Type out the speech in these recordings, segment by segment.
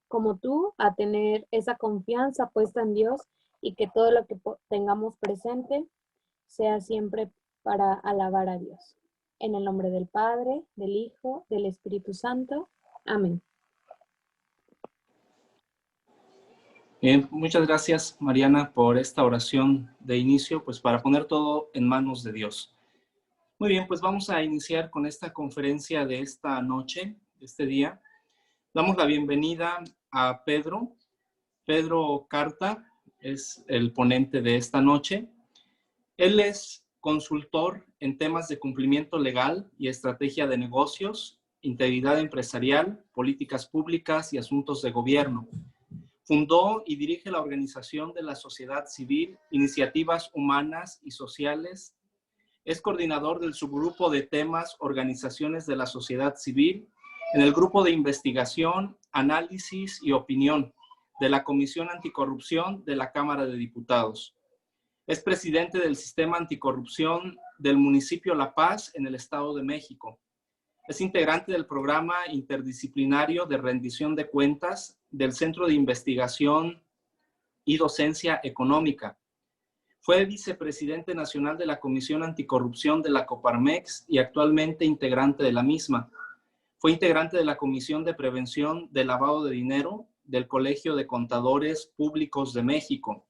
como tú, a tener esa confianza puesta en Dios y que todo lo que tengamos presente sea siempre para alabar a Dios. En el nombre del Padre, del Hijo, del Espíritu Santo. Amén. Bien, muchas gracias, Mariana, por esta oración de inicio, pues para poner todo en manos de Dios. Muy bien, pues vamos a iniciar con esta conferencia de esta noche, de este día. Damos la bienvenida a Pedro. Pedro Carta es el ponente de esta noche. Él es consultor en temas de cumplimiento legal y estrategia de negocios, integridad empresarial, políticas públicas y asuntos de gobierno. Fundó y dirige la organización de la sociedad civil, Iniciativas Humanas y Sociales. Es coordinador del subgrupo de temas Organizaciones de la Sociedad Civil en el grupo de investigación, análisis y opinión de la Comisión Anticorrupción de la Cámara de Diputados. Es presidente del Sistema Anticorrupción del municipio La Paz en el Estado de México. Es integrante del programa interdisciplinario de rendición de cuentas del Centro de Investigación y Docencia Económica. Fue vicepresidente nacional de la Comisión Anticorrupción de la Coparmex y actualmente integrante de la misma. Fue integrante de la Comisión de Prevención del Lavado de Dinero del Colegio de Contadores Públicos de México.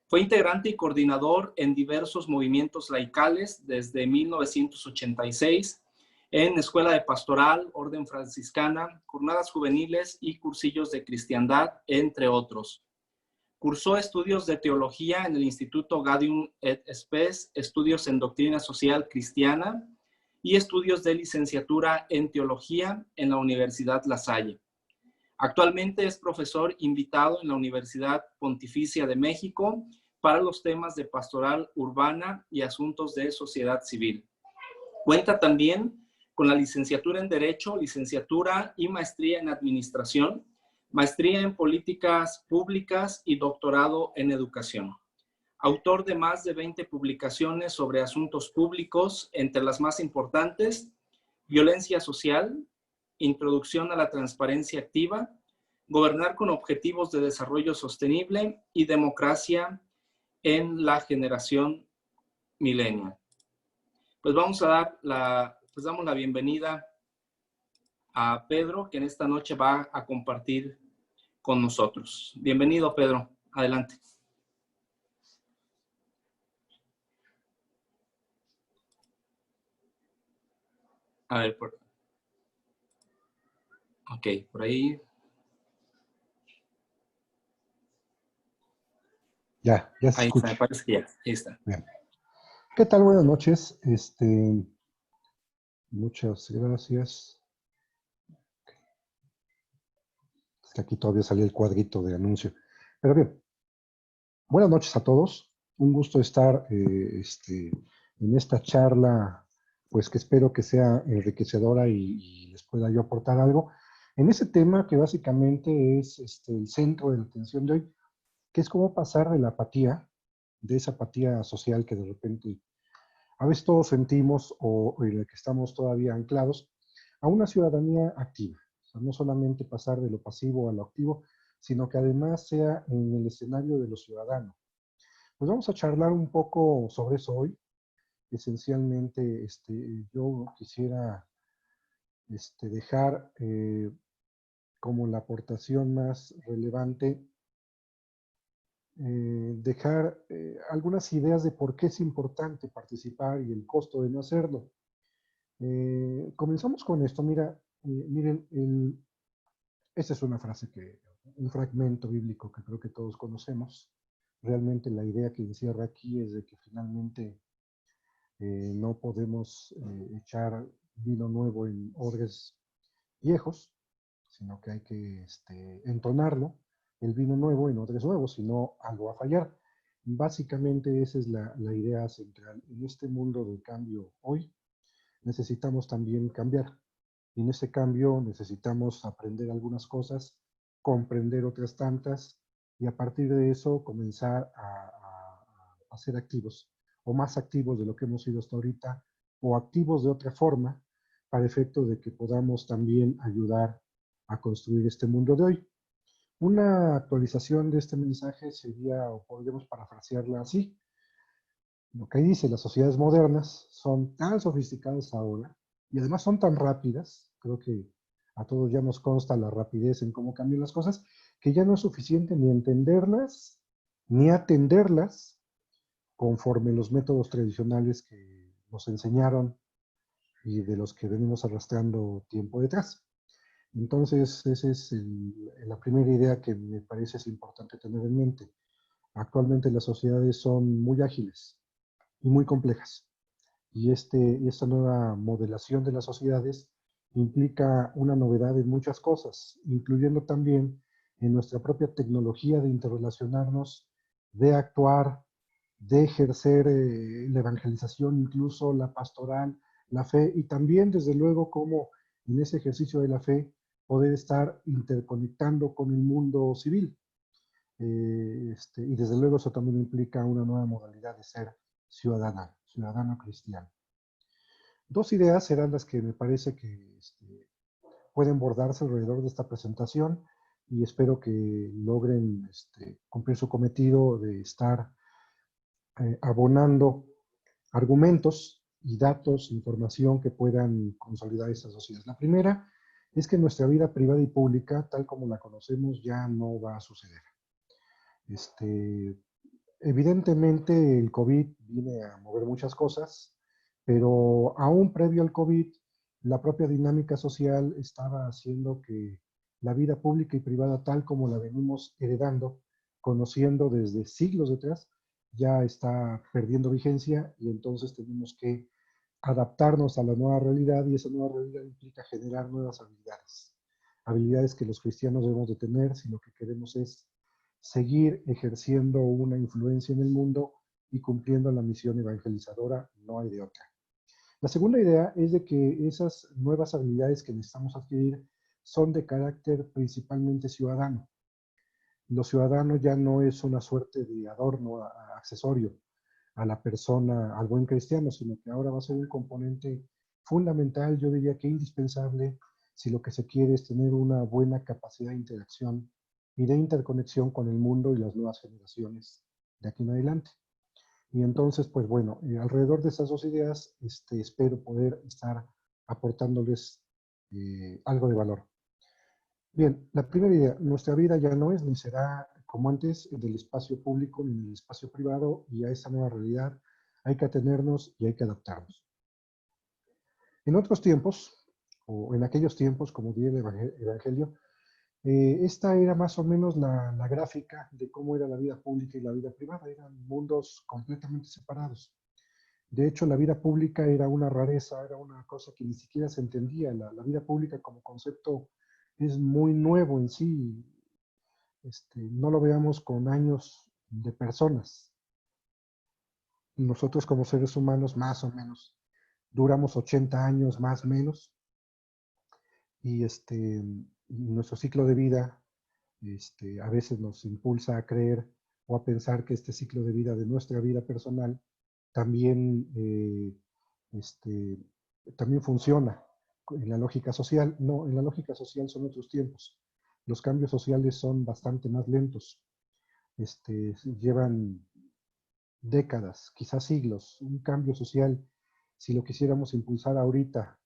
Fue integrante y coordinador en diversos movimientos laicales desde 1986 en Escuela de Pastoral, Orden Franciscana, Jornadas Juveniles y Cursillos de Cristiandad, entre otros. Cursó estudios de teología en el Instituto Gaudium et Spes, estudios en doctrina social cristiana y estudios de licenciatura en teología en la Universidad La Salle. Actualmente es profesor invitado en la Universidad Pontificia de México para los temas de pastoral urbana y asuntos de sociedad civil. Cuenta también con la licenciatura en Derecho, licenciatura y maestría en Administración, maestría en Políticas Públicas y doctorado en Educación. Autor de más de 20 publicaciones sobre asuntos públicos, entre las más importantes, Violencia Social, Introducción a la Transparencia Activa, Gobernar con Objetivos de Desarrollo Sostenible y Democracia en la Generación Millennial. Pues vamos a dar damos la bienvenida a Pedro, que en esta noche va a compartir con nosotros. Bienvenido, Pedro. Adelante. A ver, ok, por ahí. Ya se ahí escucha. Está, me parece que ya, ahí está. Bien. ¿Qué tal? Buenas noches. Muchas gracias. Es que aquí todavía salía el cuadrito de anuncio. Pero bien, buenas noches a todos. Un gusto estar en esta charla, pues que espero que sea enriquecedora y les pueda yo aportar algo. En ese tema que básicamente es el centro de la atención de hoy, que es cómo pasar de la apatía, de esa apatía social que de repente a veces todos sentimos o en la que estamos todavía anclados, a una ciudadanía activa. O sea, no solamente pasar de lo pasivo a lo activo, sino que además sea en el escenario de lo ciudadano. Pues vamos a charlar un poco sobre eso hoy. Esencialmente, yo quisiera dejar como la aportación más relevante dejar algunas ideas de por qué es importante participar y el costo de no hacerlo. Comenzamos con esto. Miren, esta es una frase un fragmento bíblico que creo que todos conocemos. Realmente la idea que encierra aquí es de que finalmente no podemos echar vino nuevo en odres viejos, sino que hay que entonarlo, el vino nuevo en odres nuevos, si no, algo va a fallar. Básicamente esa es la idea central. En este mundo del cambio hoy, necesitamos también cambiar. Y en ese cambio necesitamos aprender algunas cosas, comprender otras tantas, y a partir de eso comenzar a ser activos, o más activos de lo que hemos sido hasta ahorita, o activos de otra forma, para efecto de que podamos también ayudar a construir este mundo de hoy. Una actualización de este mensaje sería, o podríamos parafrasearla así: lo que dice, las sociedades modernas son tan sofisticadas ahora y además son tan rápidas, creo que a todos ya nos consta la rapidez en cómo cambian las cosas, que ya no es suficiente ni entenderlas ni atenderlas conforme los métodos tradicionales que nos enseñaron y de los que venimos arrastrando tiempo detrás. Entonces, esa es la primera idea que me parece es importante tener en mente. Actualmente las sociedades son muy ágiles y muy complejas. Y esta nueva modelación de las sociedades implica una novedad en muchas cosas, incluyendo también en nuestra propia tecnología de interrelacionarnos, de actuar, de ejercer la evangelización, incluso la pastoral, la fe, y también, desde luego, cómo en ese ejercicio de la fe poder estar interconectando con el mundo civil. Y desde luego eso también implica una nueva modalidad de ser ciudadano cristiano. Dos ideas serán las que me parece que pueden bordarse alrededor de esta presentación, y espero que logren cumplir su cometido de estar abonando argumentos y datos, información que puedan consolidar estas sociedades. La primera es que nuestra vida privada y pública, tal como la conocemos, ya no va a suceder. Evidentemente el COVID viene a mover muchas cosas, pero aún previo al COVID, la propia dinámica social estaba haciendo que la vida pública y privada, tal como la venimos heredando, conociendo desde siglos detrás, ya está perdiendo vigencia, y entonces tenemos que adaptarnos a la nueva realidad, y esa nueva realidad implica generar nuevas habilidades. Habilidades que los cristianos debemos de tener si lo que queremos es seguir ejerciendo una influencia en el mundo y cumpliendo la misión evangelizadora, no hay de otra. La segunda idea es de que esas nuevas habilidades que necesitamos adquirir son de carácter principalmente ciudadano. Lo ciudadano ya no es una suerte de adorno accesorio a la persona, al buen cristiano, sino que ahora va a ser un componente fundamental, yo diría que indispensable, si lo que se quiere es tener una buena capacidad de interacción y de interconexión con el mundo y las nuevas generaciones de aquí en adelante. Y entonces, pues bueno, alrededor de esas dos ideas, espero poder estar aportándoles algo de valor. Bien, la primera idea: nuestra vida ya no es ni será como antes del espacio público ni del espacio privado, y a esa nueva realidad hay que atenernos y hay que adaptarnos. En otros tiempos, o en aquellos tiempos, como dice el Evangelio, esta era más o menos la gráfica de cómo era la vida pública y la vida privada. Eran mundos completamente separados. De hecho, la vida pública era una rareza, era una cosa que ni siquiera se entendía. La vida pública como concepto es muy nuevo en sí. No lo veamos con años de personas. Nosotros como seres humanos, más o menos, duramos 80 años más o menos, y nuestro ciclo de vida a veces nos impulsa a creer o a pensar que este ciclo de vida de nuestra vida personal también, también funciona en la lógica social. No, en la lógica social son otros tiempos. Los cambios sociales son bastante más lentos. Llevan décadas, quizás siglos. Un cambio social, si lo quisiéramos impulsar ahorita,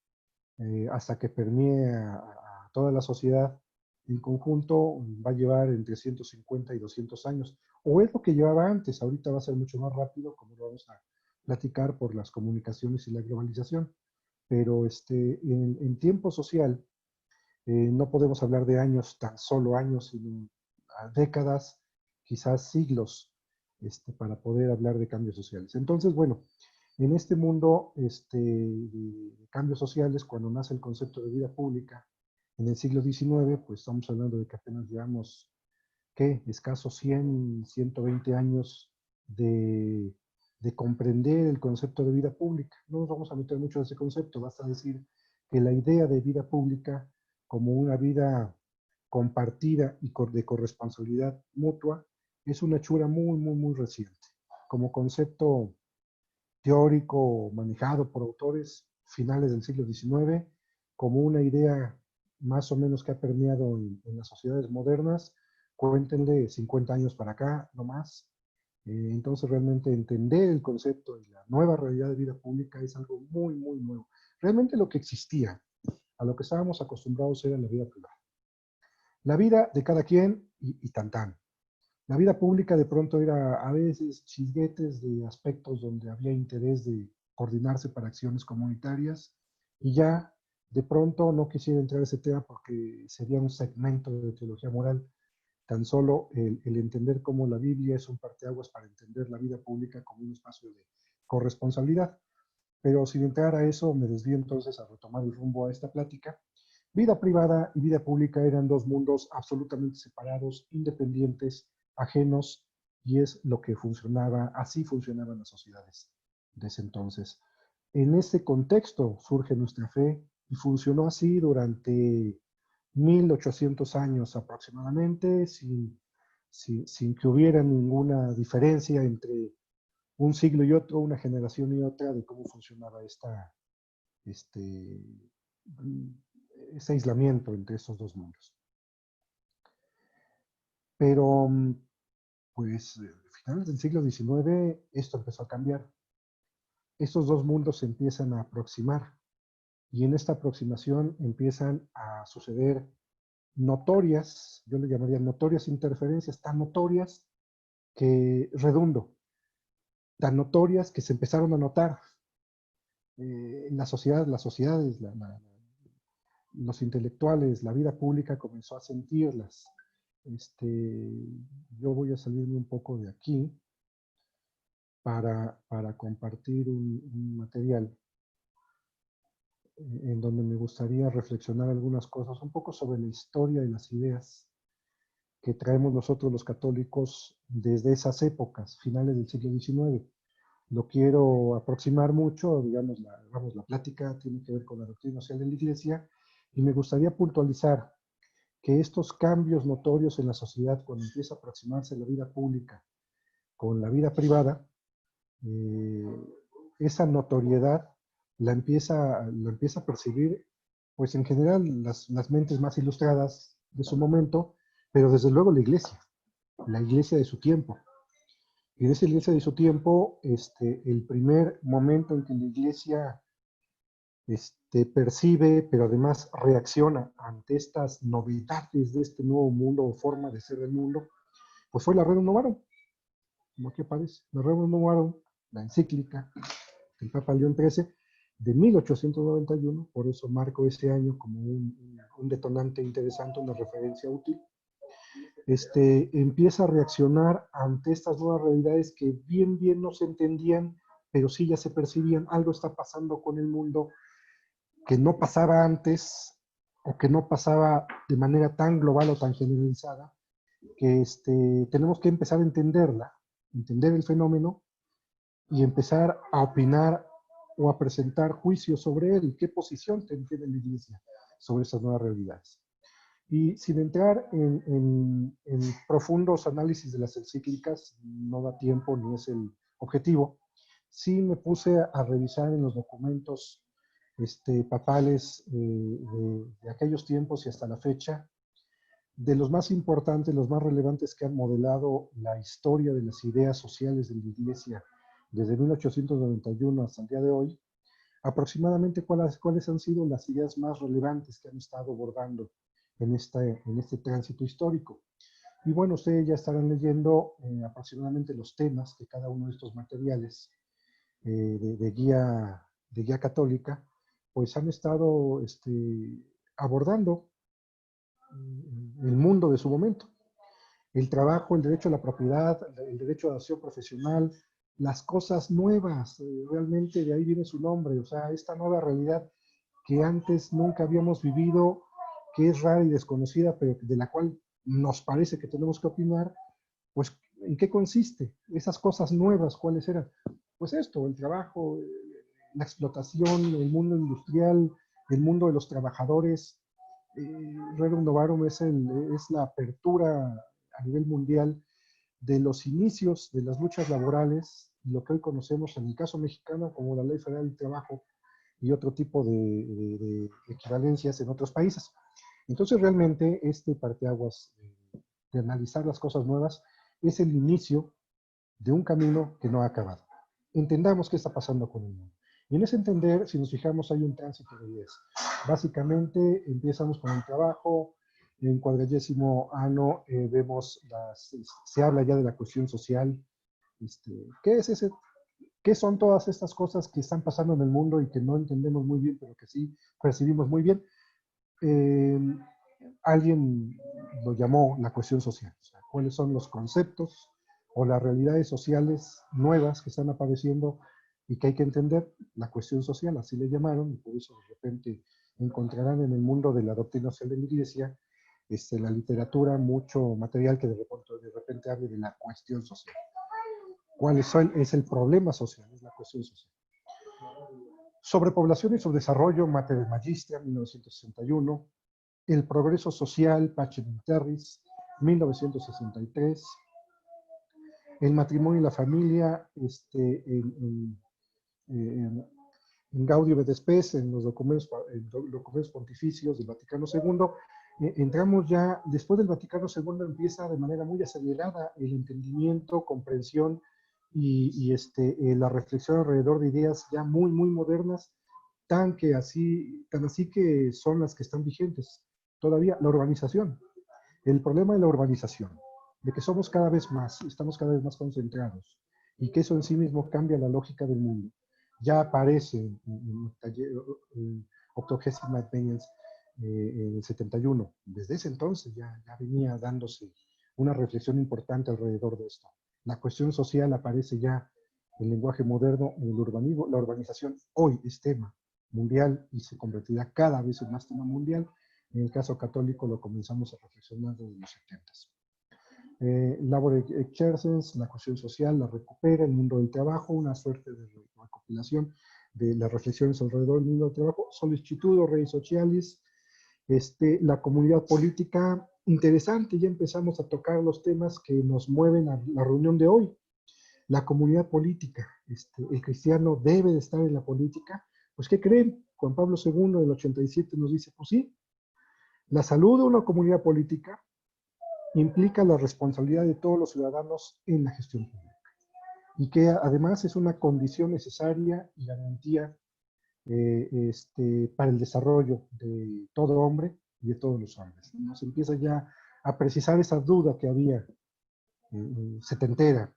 hasta que permee a toda la sociedad en conjunto, va a llevar entre 150 y 200 años. O es lo que llevaba antes. Ahorita va a ser mucho más rápido, como lo vamos a platicar, por las comunicaciones y la globalización. Pero en tiempo social, no podemos hablar de años, tan solo años, sino décadas, quizás siglos, para poder hablar de cambios sociales. Entonces, bueno, en este mundo de cambios sociales, cuando nace el concepto de vida pública en el siglo XIX, pues estamos hablando de que apenas llevamos, ¿qué? Escasos 100, 120 años de comprender el concepto de vida pública. No nos vamos a meter mucho en ese concepto, basta decir que la idea de vida pública como una vida compartida y de corresponsabilidad mutua es una hechura muy, muy, muy reciente. Como concepto teórico manejado por autores finales del siglo XIX, como una idea más o menos que ha permeado en las sociedades modernas, cuéntenle 50 años para acá, no más. Entonces realmente entender el concepto de la nueva realidad de vida pública es algo muy, muy nuevo. Realmente lo que existía, a lo que estábamos acostumbrados era la vida privada. La vida de cada quien y tan tan. La vida pública de pronto era a veces chisguetes de aspectos donde había interés de coordinarse para acciones comunitarias y ya de pronto no quisiera entrar a ese tema porque sería un segmento de teología moral. Tan solo el entender cómo la Biblia es un parteaguas para entender la vida pública como un espacio de corresponsabilidad. Pero sin entrar a eso, me desvío entonces a retomar el rumbo a esta plática. Vida privada y vida pública eran dos mundos absolutamente separados, independientes, ajenos, y es lo que funcionaba, así funcionaban las sociedades de ese entonces. En este contexto surge nuestra fe y funcionó así durante 1800 años aproximadamente, sin que hubiera ninguna diferencia entre un siglo y otro, una generación y otra, de cómo funcionaba este, ese aislamiento entre estos dos mundos. Pero, pues, a finales del siglo XIX, esto empezó a cambiar. Estos dos mundos se empiezan a aproximar y en esta aproximación empiezan a suceder notorias, yo le llamaría notorias interferencias, tan notorias que redundo, tan notorias que se empezaron a notar. En la sociedad, las sociedades, los intelectuales, la vida pública comenzó a sentirlas. Yo voy a salirme un poco de aquí para compartir un material en donde me gustaría reflexionar algunas cosas, un poco sobre la historia y las ideas que traemos nosotros los católicos desde esas épocas, finales del siglo XIX. Lo quiero aproximar mucho, digamos, la plática tiene que ver con la doctrina social de la Iglesia, y me gustaría puntualizar que estos cambios notorios en la sociedad, cuando empieza a aproximarse la vida pública con la vida privada, esa notoriedad la empieza a percibir, pues en general, las mentes más ilustradas de su momento, pero desde luego la iglesia de su tiempo. Y de esa iglesia de su tiempo, el primer momento en que la iglesia percibe, pero además reacciona ante estas novedades de este nuevo mundo o forma de ser del mundo, pues fue la Rerum Novarum, como aquí aparece, la Rerum Novarum, la encíclica del Papa León XIII de 1891, por eso marco ese año como un detonante interesante, una referencia útil. Empieza a reaccionar ante estas nuevas realidades que bien no se entendían, pero sí ya se percibían. Algo está pasando con el mundo que no pasaba antes, o que no pasaba de manera tan global o tan generalizada, que tenemos que empezar a entenderla, entender el fenómeno y empezar a opinar o a presentar juicios sobre él. ¿Qué posición tiene la Iglesia sobre esas nuevas realidades? Y sin entrar en profundos análisis de las encíclicas, no da tiempo ni es el objetivo, sí me puse a revisar en los documentos papales de aquellos tiempos y hasta la fecha, de los más importantes, los más relevantes que han modelado la historia de las ideas sociales de la Iglesia desde 1891 hasta el día de hoy, aproximadamente cuáles han sido las ideas más relevantes que han estado abordando en este tránsito histórico. Y bueno, ustedes ya estarán leyendo aproximadamente los temas de cada uno de estos materiales de guía católica, pues han estado abordando el mundo de su momento. El trabajo, el derecho a la propiedad, el derecho a la acción profesional, las cosas nuevas, realmente de ahí viene su nombre, o sea, esta nueva realidad que antes nunca habíamos vivido, que es rara y desconocida, pero de la cual nos parece que tenemos que opinar, pues, ¿en qué consiste? Esas cosas nuevas, ¿cuáles eran? Pues esto, el trabajo, la explotación, el mundo industrial, el mundo de los trabajadores. Rerum Novarum es la apertura a nivel mundial de los inicios de las luchas laborales, lo que hoy conocemos en el caso mexicano como la Ley Federal del Trabajo y otro tipo de equivalencias en otros países. Entonces realmente este parteaguas de analizar las cosas nuevas, es el inicio de un camino que no ha acabado. Entendamos qué está pasando con el mundo. Y en ese entender, si nos fijamos, hay un tránsito de ideas. Básicamente, empezamos con el trabajo, en 40º año vemos, se habla ya de la cuestión social. ¿Qué es ese? ¿Qué son todas estas cosas que están pasando en el mundo y que no entendemos muy bien, pero que sí percibimos muy bien? Alguien lo llamó la cuestión social. O sea, ¿cuáles son los conceptos o las realidades sociales nuevas que están apareciendo y que hay que entender? La cuestión social, así le llamaron, y por eso de repente encontrarán en el mundo de la doctrina social de la Iglesia, la literatura, mucho material que de repente hable de la cuestión social. ¿Cuál es el problema social? Es la cuestión social. Sobrepoblación y subdesarrollo, Mater Magistria, 1961. El progreso social, Pacem Terris, 1963. El matrimonio y la familia, en Gaudium et Spes, en los documentos pontificios del Vaticano II. Entramos ya, después del Vaticano II empieza de manera muy acelerada el entendimiento, comprensión y la reflexión alrededor de ideas ya muy, muy modernas, tan así que son las que están vigentes todavía. La urbanización. El problema de la urbanización, de que somos cada vez más, estamos cada vez más concentrados, y que eso en sí mismo cambia la lógica del mundo. Ya aparece en Octogésima Advenience en el 71. Desde ese entonces ya venía dándose una reflexión importante alrededor de esto. La cuestión social aparece ya en el lenguaje moderno, en el urbanismo. La urbanización hoy es tema mundial y se convertirá cada vez en más tema mundial. En el caso católico lo comenzamos a reflexionar desde los 70s. Labor Exercens, la cuestión social, la recupera, el mundo del trabajo, una suerte de recopilación de las reflexiones alrededor del mundo del trabajo. Sollicitudo, Reis Socialis, la comunidad política, interesante, ya empezamos a tocar los temas que nos mueven a la reunión de hoy. La comunidad política, el cristiano debe de estar en la política. Pues, ¿qué creen? Juan Pablo II del 87 nos dice, pues sí, la salud de una comunidad política implica la responsabilidad de todos los ciudadanos en la gestión pública y que además es una condición necesaria y garantía para el desarrollo de todo hombre y de todos los hombres. Nos empieza ya a precisar esa duda que había setentera,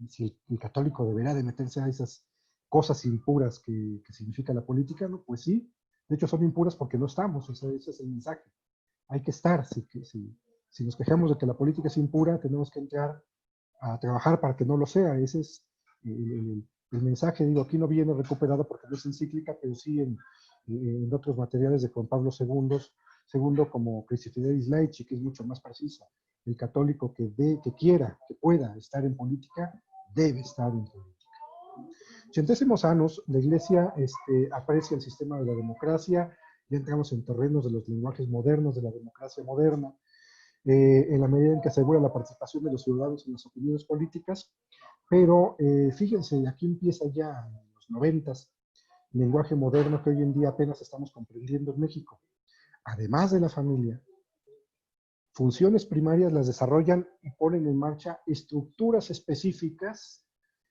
si el católico deberá de meterse a esas cosas impuras que significa la política, ¿no? Pues sí, de hecho son impuras porque no estamos, ese es el mensaje. Hay que estar, si nos quejamos de que la política es impura, tenemos que entrar a trabajar para que no lo sea. Ese es el mensaje. Digo, aquí no viene recuperado porque no es encíclica, pero sí en otros materiales de Juan Pablo II, como Christi Fidelis Laici, que es mucho más precisa. El católico que quiera, que pueda estar en política, debe estar en política. 80 años, la Iglesia aprecia el sistema de la democracia. Ya entramos en terrenos de los lenguajes modernos, de la democracia moderna, en la medida en que asegura la participación de los ciudadanos en las opiniones políticas. Pero fíjense, aquí empieza ya en los 90s, lenguaje moderno que hoy en día apenas estamos comprendiendo en México. Además de la familia, funciones primarias las desarrollan y ponen en marcha estructuras específicas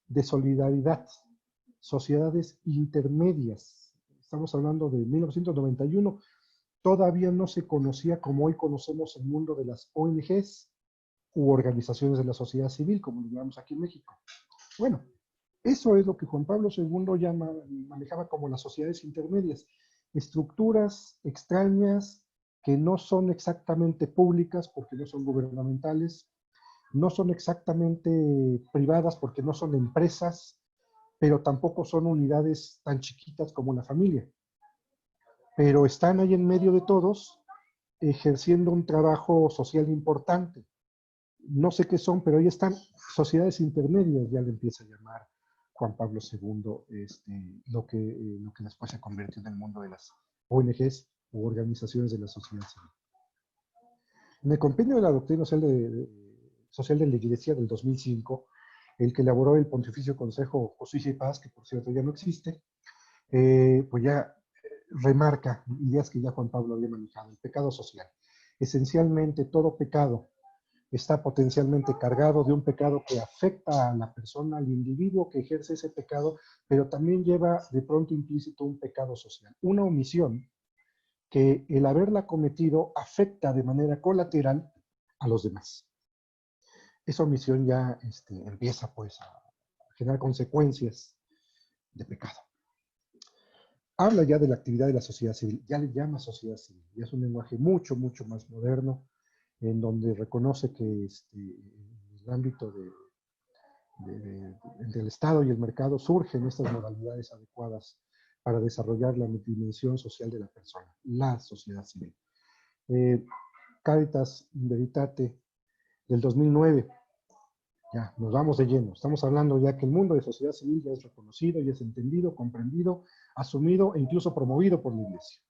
de solidaridad, sociedades intermedias. Estamos hablando de 1991. Todavía no se conocía como hoy conocemos el mundo de las ONGs u organizaciones de la sociedad civil, como lo llamamos aquí en México. Bueno, eso es lo que Juan Pablo II manejaba como las sociedades intermedias, estructuras extrañas que no son exactamente públicas porque no son gubernamentales, no son exactamente privadas porque no son empresas, pero tampoco son unidades tan chiquitas como la familia. Pero están ahí en medio de todos, ejerciendo un trabajo social importante. No sé qué son, pero ahí están, sociedades intermedias, ya le empieza a llamar Juan Pablo II, lo que después se convirtió en el mundo de las ONGs u organizaciones de la sociedad civil. En el compendio de la doctrina social de la Iglesia del 2005, el que elaboró el Pontificio Consejo Justicia y Paz, que por cierto ya no existe, pues ya remarca ideas que ya Juan Pablo había manejado, el pecado social. Esencialmente todo pecado está potencialmente cargado de un pecado que afecta a la persona, al individuo que ejerce ese pecado, pero también lleva de pronto implícito un pecado social, una omisión que el haberla cometido afecta de manera colateral a los demás. Esa omisión ya empieza pues a generar consecuencias de pecado. Habla ya de la actividad de la sociedad civil, ya le llama sociedad civil, ya es un lenguaje mucho, mucho más moderno, en donde reconoce que en el ámbito del Estado y el mercado surgen estas modalidades adecuadas para desarrollar la dimensión social de la persona, la sociedad civil. Caritas in Veritate del 2009, ya nos vamos de lleno, estamos hablando ya que el mundo de sociedad civil ya es reconocido, ya es entendido, comprendido, asumido e incluso promovido por la Iglesia.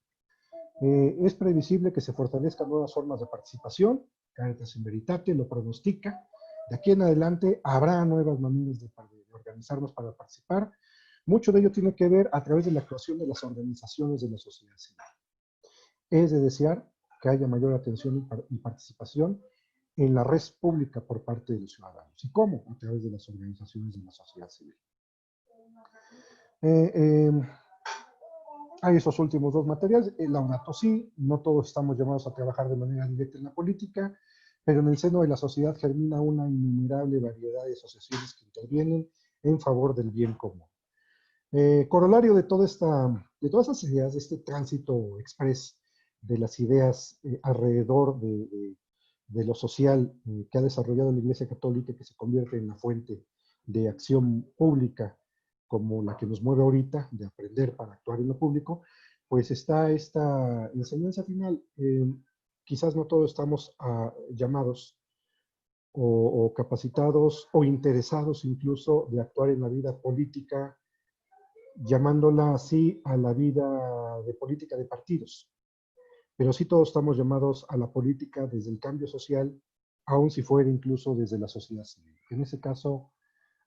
Es previsible que se fortalezcan nuevas formas de participación, Caritas in Veritate lo pronostica, de aquí en adelante habrá nuevas maneras de organizarnos para participar. Mucho de ello tiene que ver a través de la actuación de las organizaciones de la sociedad civil. Es de desear que haya mayor atención y participación en la red pública por parte de los ciudadanos. ¿Y cómo? A través de las organizaciones de la sociedad civil. Hay esos últimos dos materiales. Laudato Si, no todos estamos llamados a trabajar de manera directa en la política, pero en el seno de la sociedad germina una innumerable variedad de asociaciones que intervienen en favor del bien común. Corolario de todas estas ideas, de este tránsito express de las ideas alrededor de lo social que ha desarrollado la Iglesia Católica, que se convierte en la fuente de acción pública como la que nos mueve ahorita, de aprender para actuar en lo público, pues está esta enseñanza final. Quizás no todos estamos llamados o capacitados o interesados incluso de actuar en la vida política, llamándola así a la vida de política de partidos. Pero sí todos estamos llamados a la política desde el cambio social, aun si fuera incluso desde la sociedad civil. En ese caso,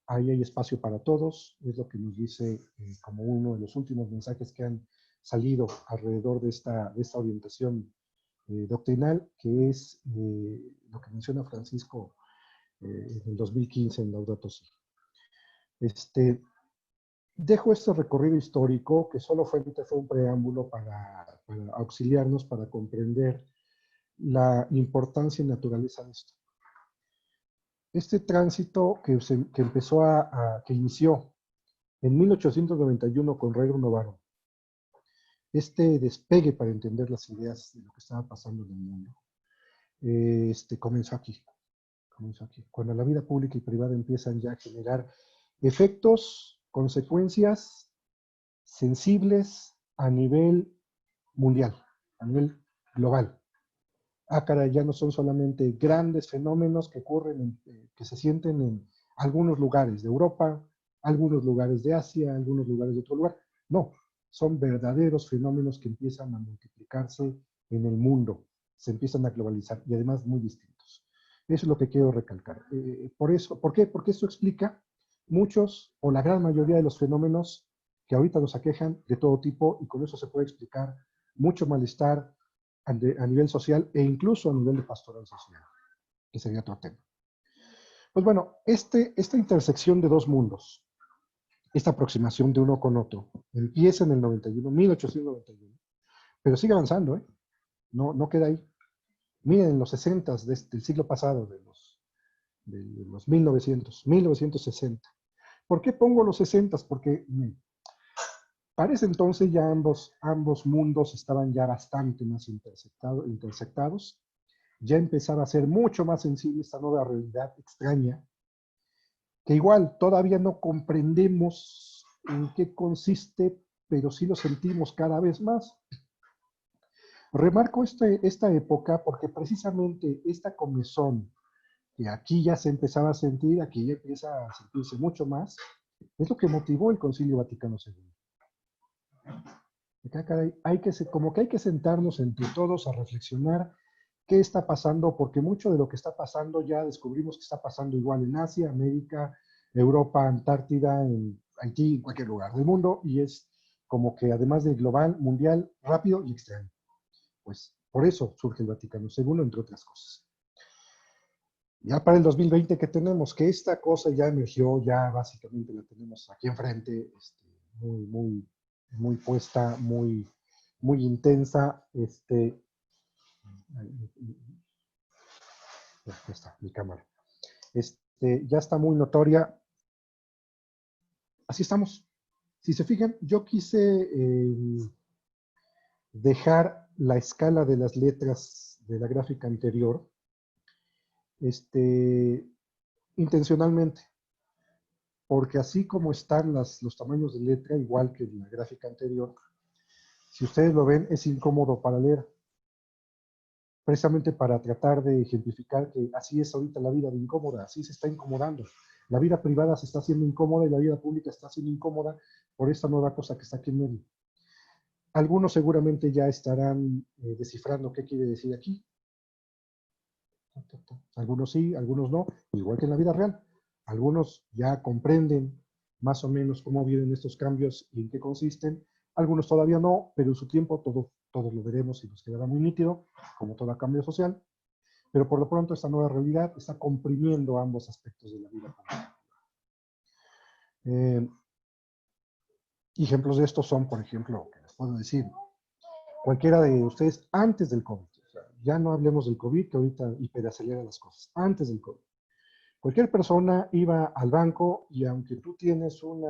ahí hay espacio para todos, es lo que nos dice como uno de los últimos mensajes que han salido alrededor de esta orientación doctrinal, que es lo que menciona Francisco en el 2015 en Laudato Si. Dejo este recorrido histórico que solo fue un preámbulo para auxiliarnos, para comprender la importancia y naturaleza de esto. Este tránsito que empezó que inició en 1891 con Rey Novaro, este despegue para entender las ideas de lo que estaba pasando en el mundo, comenzó aquí. Cuando la vida pública y privada empiezan ya a generar efectos, consecuencias sensibles a nivel mundial, a nivel global. Caray, ya no son solamente grandes fenómenos que ocurren, que se sienten en algunos lugares de Europa, algunos lugares de Asia, algunos lugares de otro lugar. No, son verdaderos fenómenos que empiezan a multiplicarse en el mundo, se empiezan a globalizar y además muy distintos. Eso es lo que quiero recalcar. ¿Por qué? Porque esto explica muchos o la gran mayoría de los fenómenos que ahorita nos aquejan de todo tipo, y con eso se puede explicar mucho malestar a nivel social e incluso a nivel de pastoral social, que sería otro tema. Pues bueno, esta intersección de dos mundos, esta aproximación de uno con otro, empieza en el 1891, pero sigue avanzando, no queda ahí. Miren, en los 60 del siglo pasado, de los 1960. ¿Por qué pongo los 60? Porque para ese entonces ya ambos mundos estaban ya bastante más intersectados. Ya empezaba a ser mucho más sensible esta nueva realidad extraña, que igual todavía no comprendemos en qué consiste, pero sí lo sentimos cada vez más. Remarco esta época porque precisamente esta comezón, que aquí ya se empezaba a sentir, aquí ya empieza a sentirse mucho más, es lo que motivó el Concilio Vaticano II. Como que hay que sentarnos entre todos a reflexionar qué está pasando, porque mucho de lo que está pasando ya descubrimos que está pasando igual en Asia, América, Europa, Antártida, en Haití, en cualquier lugar del mundo, y es como que además de global, mundial, rápido y extraño. Pues por eso surge el Vaticano II, entre otras cosas. Ya para el 2020 que tenemos, que esta cosa ya emergió, ya básicamente la tenemos aquí enfrente, muy puesta, muy intensa. Ya está mi cámara. Ya está muy notoria. Así estamos. Si se fijan, yo quise dejar la escala de las letras de la gráfica anterior intencionalmente, porque así como están los tamaños de letra, igual que en la gráfica anterior, si ustedes lo ven, es incómodo para leer, precisamente para tratar de ejemplificar que así es ahorita la vida de incómoda, así se está incomodando. La vida privada se está haciendo incómoda y la vida pública está siendo incómoda por esta nueva cosa que está aquí en medio. Algunos seguramente ya estarán descifrando qué quiere decir aquí. Algunos sí, algunos no, igual que en la vida real. Algunos ya comprenden más o menos cómo vienen estos cambios y en qué consisten. Algunos todavía no, pero en su tiempo todos lo veremos y nos quedará muy nítido, como todo cambio social. Pero por lo pronto esta nueva realidad está comprimiendo ambos aspectos de la vida pública. Ejemplos de esto son, por ejemplo, que les puedo decir, cualquiera de ustedes antes del COVID. O sea, ya no hablemos del COVID, que ahorita hiperacelera las cosas. Antes del COVID. Cualquier persona iba al banco y aunque tú tienes un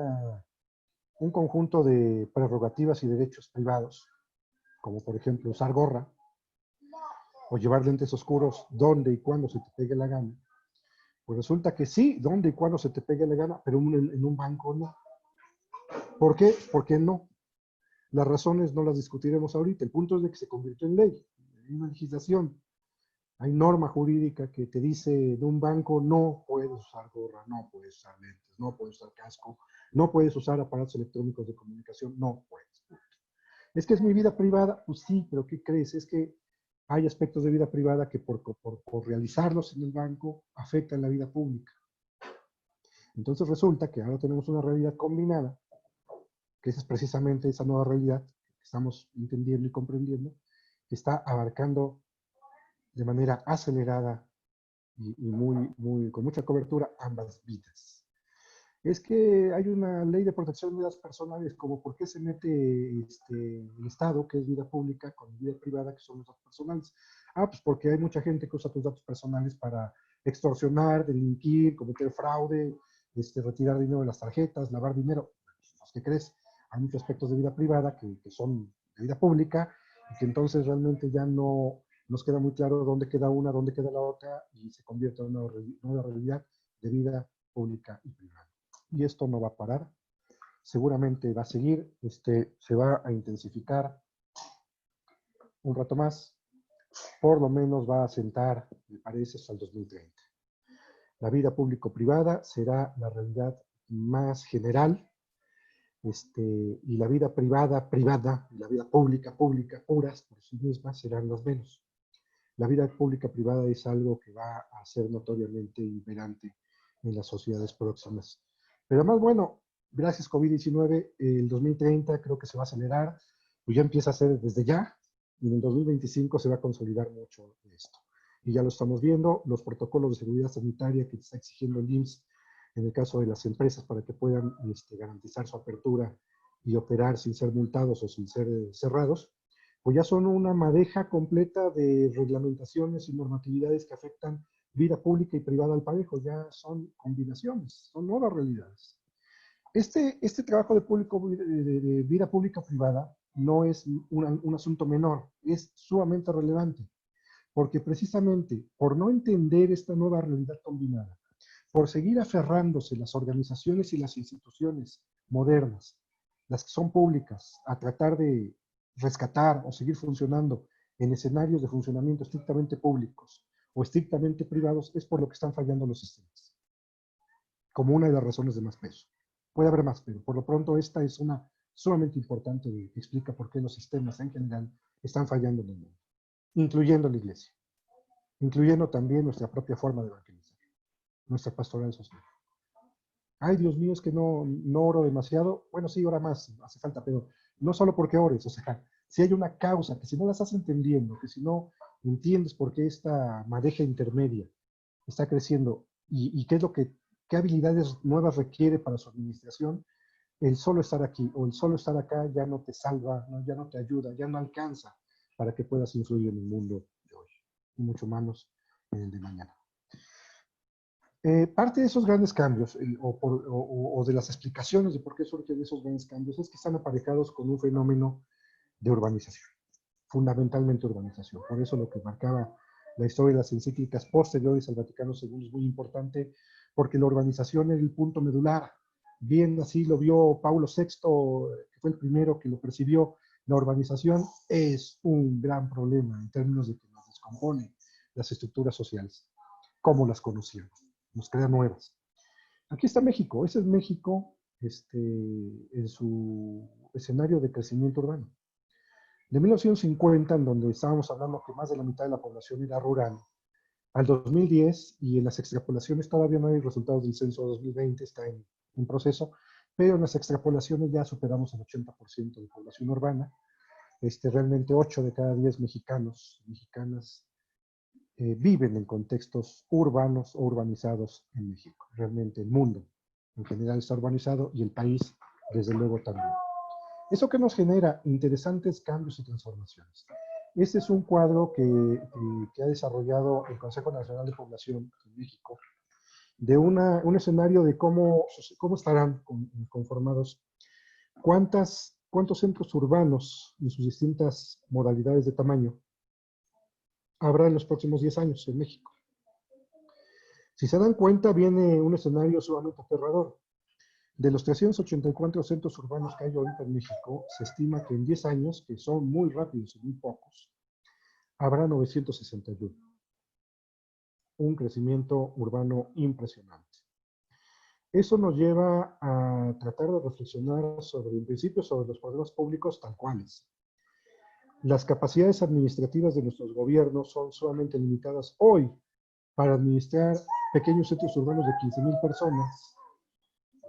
conjunto de prerrogativas y derechos privados, como por ejemplo usar gorra o llevar lentes oscuros donde y cuando se te pegue la gana, pues resulta que sí, donde y cuando se te pegue la gana, pero en un banco no. ¿Por qué? Porque no. Las razones no las discutiremos ahorita. El punto es de que se convirtió en ley, en una legislación. Hay norma jurídica que te dice de un banco no puedes usar gorra, no puedes usar lentes, no puedes usar casco, no puedes usar aparatos electrónicos de comunicación, no puedes. Es que es mi vida privada, pues sí, pero ¿qué crees? Es que hay aspectos de vida privada que por realizarlos en el banco afectan la vida pública. Entonces resulta que ahora tenemos una realidad combinada, que esa es precisamente esa nueva realidad que estamos entendiendo y comprendiendo, que está abarcando de manera acelerada y con mucha cobertura ambas vidas. Es que hay una ley de protección de vidas personales, como por qué se mete el Estado, que es vida pública, con vida privada, que son los datos personales. Ah, pues porque hay mucha gente que usa tus datos personales para extorsionar, delinquir, cometer fraude, retirar dinero de las tarjetas, lavar dinero. Pues, ¿qué crees? Hay muchos aspectos de vida privada que son de vida pública y que entonces realmente ya no nos queda muy claro dónde queda una, dónde queda la otra y se convierte en una nueva realidad de vida pública y privada. Y esto no va a parar, seguramente va a seguir, se va a intensificar un rato más, por lo menos va a asentar, me parece, hasta el 2030. La vida público-privada será la realidad más general, y la vida privada, y la vida pública, puras por sí mismas, serán las menos. La vida pública-privada es algo que va a ser notoriamente imperante en las sociedades próximas. Pero además, bueno, gracias COVID-19, el 2030 creo que se va a acelerar, pues ya empieza a ser desde ya, y en el 2025 se va a consolidar mucho esto. Y ya lo estamos viendo, los protocolos de seguridad sanitaria que está exigiendo el IMSS en el caso de las empresas para que puedan garantizar su apertura y operar sin ser multados o sin ser cerrados, pues ya son una madeja completa de reglamentaciones y normatividades que afectan vida pública y privada al parejo, ya son combinaciones, son nuevas realidades. Este trabajo de vida pública privada no es un asunto menor, es sumamente relevante, porque precisamente por no entender esta nueva realidad combinada, por seguir aferrándose las organizaciones y las instituciones modernas, las que son públicas, a tratar de rescatar o seguir funcionando en escenarios de funcionamiento estrictamente públicos o estrictamente privados, es por lo que están fallando los sistemas, como una de las razones de más peso. Puede haber más, pero por lo pronto esta es una sumamente importante que explica por qué los sistemas en general están fallando en el mundo, incluyendo la iglesia, incluyendo también nuestra propia forma de evangelizar, nuestra pastoral social. Ay, Dios mío, es que no oro demasiado. Bueno, sí, ora más, hace falta, pero no solo porque ores, o sea, si hay una causa, que si no la estás entendiendo, que si no entiendes por qué esta madeja intermedia está creciendo y qué es lo que, qué habilidades nuevas requiere para su administración, el solo estar aquí o el solo estar acá ya no te salva, ¿no? Ya no te ayuda, ya no alcanza para que puedas influir en el mundo de hoy, y mucho menos en el de mañana. Parte de esos grandes cambios o de las explicaciones de por qué surgen esos grandes cambios es que están aparejados con un fenómeno de urbanización, fundamentalmente urbanización. Por eso lo que marcaba la historia de las encíclicas posteriores al Vaticano II es muy importante, porque la urbanización es el punto medular. Bien así lo vio Paulo VI, que fue el primero que lo percibió. La urbanización es un gran problema en términos de que nos descompone las estructuras sociales, como las conocíamos, nos crea nuevas. Aquí está México, ese es México en su escenario de crecimiento urbano. De 1950, en donde estábamos hablando que más de la mitad de la población era rural, al 2010, y en las extrapolaciones todavía no hay resultados del censo 2020, está en proceso, pero en las extrapolaciones ya superamos el 80% de población urbana. Realmente 8 de cada 10 mexicanos, mexicanas, viven en contextos urbanos o urbanizados en México. Realmente el mundo en general está urbanizado y el país, desde luego, también. ¿Eso que nos genera? Interesantes cambios y transformaciones. Este es un cuadro que ha desarrollado el Consejo Nacional de Población en México, de un escenario de cómo estarán conformados, cuántos centros urbanos en sus distintas modalidades de tamaño habrá en los próximos 10 años en México. Si se dan cuenta, viene un escenario sumamente aterrador. De los 384 centros urbanos que hay ahorita en México, se estima que en 10 años, que son muy rápidos y muy pocos, habrá 961. Un crecimiento urbano impresionante. Eso nos lleva a tratar de reflexionar sobre, en principio, sobre los problemas públicos tal cuales. Las capacidades administrativas de nuestros gobiernos son sumamente limitadas hoy para administrar pequeños centros urbanos de 15,000 personas.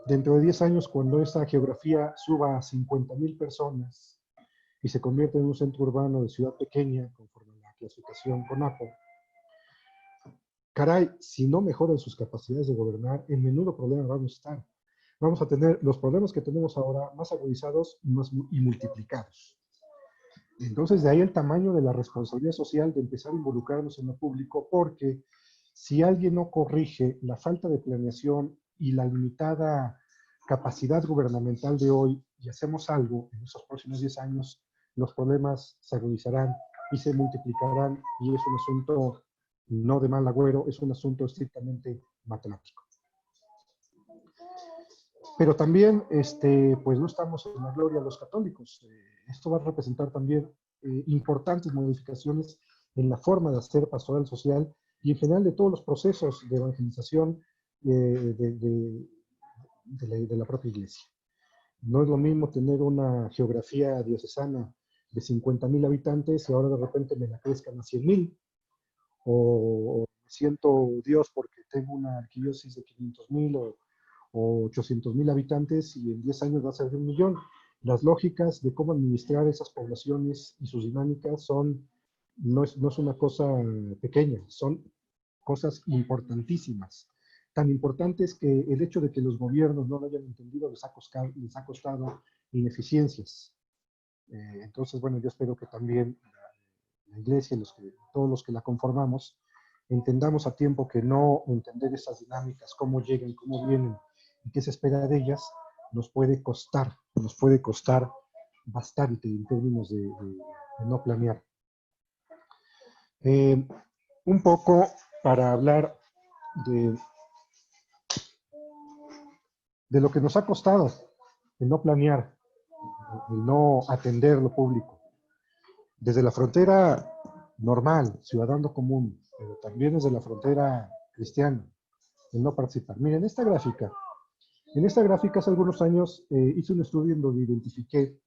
Dentro de 10 años, cuando esta geografía suba a 50,000 personas y se convierte en un centro urbano de ciudad pequeña, conforme a la clasificación CONAPO, caray, si no mejoran sus capacidades de gobernar, en menudo problema vamos a estar. Vamos a tener los problemas que tenemos ahora más agudizados y multiplicados. Entonces, de ahí el tamaño de la responsabilidad social de empezar a involucrarnos en lo público, porque si alguien no corrige la falta de planeación y la limitada capacidad gubernamental de hoy y hacemos algo en esos próximos 10 años, los problemas se agudizarán y se multiplicarán, y es un asunto no de mal agüero, es un asunto estrictamente matemático. Pero también, pues no estamos en la gloria de los católicos. Esto va a representar también importantes modificaciones en la forma de hacer pastoral social y en general de todos los procesos de evangelización de la propia iglesia. No es lo mismo tener una geografía diocesana de 50,000 habitantes y ahora de repente me la crezcan a 100,000, o me siento Dios porque tengo una arquidiócesis de 500,000 o 800,000 habitantes y en 10 años va a ser de 1,000,000. Las lógicas de cómo administrar esas poblaciones y sus dinámicas no es una cosa pequeña, son cosas importantísimas. Tan importantes que el hecho de que los gobiernos no lo hayan entendido les ha costado ineficiencias. Entonces, bueno, yo espero que también la iglesia, todos los que la conformamos, entendamos a tiempo que no entender esas dinámicas, cómo llegan, cómo vienen y qué se espera de ellas, nos puede costar bastante en términos de no planear. Un poco para hablar de lo que nos ha costado el no planear, el no atender lo público. Desde la frontera normal, ciudadano común, pero también desde la frontera cristiana, el no participar. Miren, en esta gráfica hace algunos años hice un estudio en donde identifiqué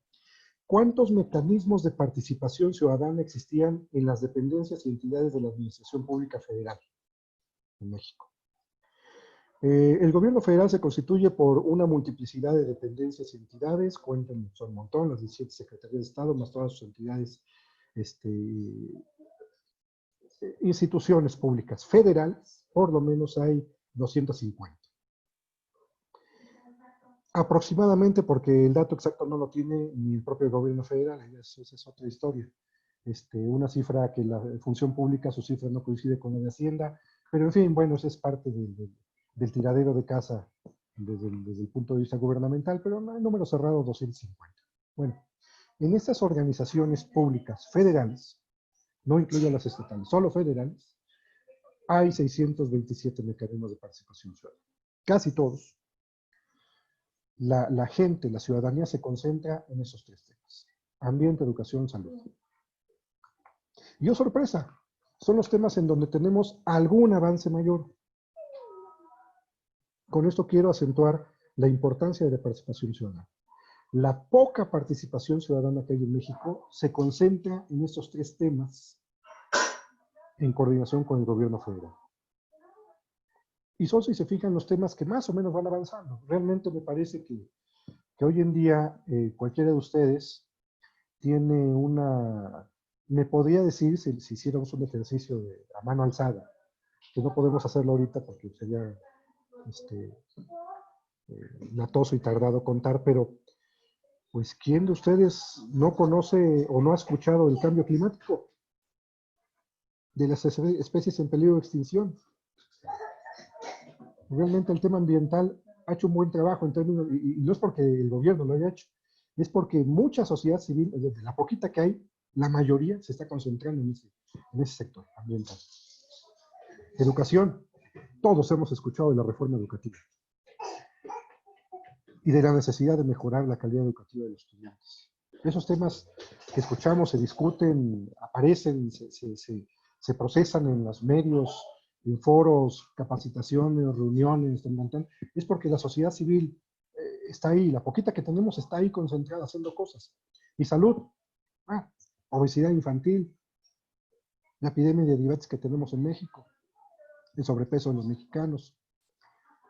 cuántos mecanismos de participación ciudadana existían en las dependencias y entidades de la Administración Pública Federal en México. El gobierno federal se constituye por una multiplicidad de dependencias y entidades, son un montón, las 17 secretarías de Estado, más todas sus entidades instituciones públicas federales, por lo menos hay 250. Aproximadamente, porque el dato exacto no lo tiene ni el propio gobierno federal, esa es otra historia. Una cifra que la función pública, su cifra no coincide con la de Hacienda, pero en fin, bueno, eso es parte del tiradero de casa desde el punto de vista gubernamental, pero no hay número cerrado 250. Bueno, en estas organizaciones públicas federales, no incluyo las estatales, solo federales, hay 627 mecanismos de participación ciudadana. Casi todos. La gente, la ciudadanía se concentra en esos tres temas: ambiente, educación, salud. Y oh sorpresa, son los temas en donde tenemos algún avance mayor. Con esto quiero acentuar la importancia de la participación ciudadana. La poca participación ciudadana que hay en México se concentra en estos tres temas en coordinación con el gobierno federal. Y son, si se fijan, los temas que más o menos van avanzando. Realmente me parece que hoy en día cualquiera de ustedes tiene me podría decir, si hiciéramos un ejercicio a mano alzada, que no podemos hacerlo ahorita porque sería latoso y tardado contar, pero pues ¿quién de ustedes no conoce o no ha escuchado el cambio climático? De las especies en peligro de extinción. Realmente el tema ambiental ha hecho un buen trabajo en términos, y no es porque el gobierno lo haya hecho, es porque mucha sociedad civil, de la poquita que hay, la mayoría se está concentrando en ese sector ambiental. Educación, todos hemos escuchado de la reforma educativa y de la necesidad de mejorar la calidad educativa de los estudiantes. Esos temas que escuchamos se discuten, aparecen, se procesan en los medios, en foros, capacitaciones, reuniones, es porque la sociedad civil está ahí, la poquita que tenemos está ahí concentrada haciendo cosas. Y salud, obesidad infantil, la epidemia de diabetes que tenemos en México, el sobrepeso de los mexicanos,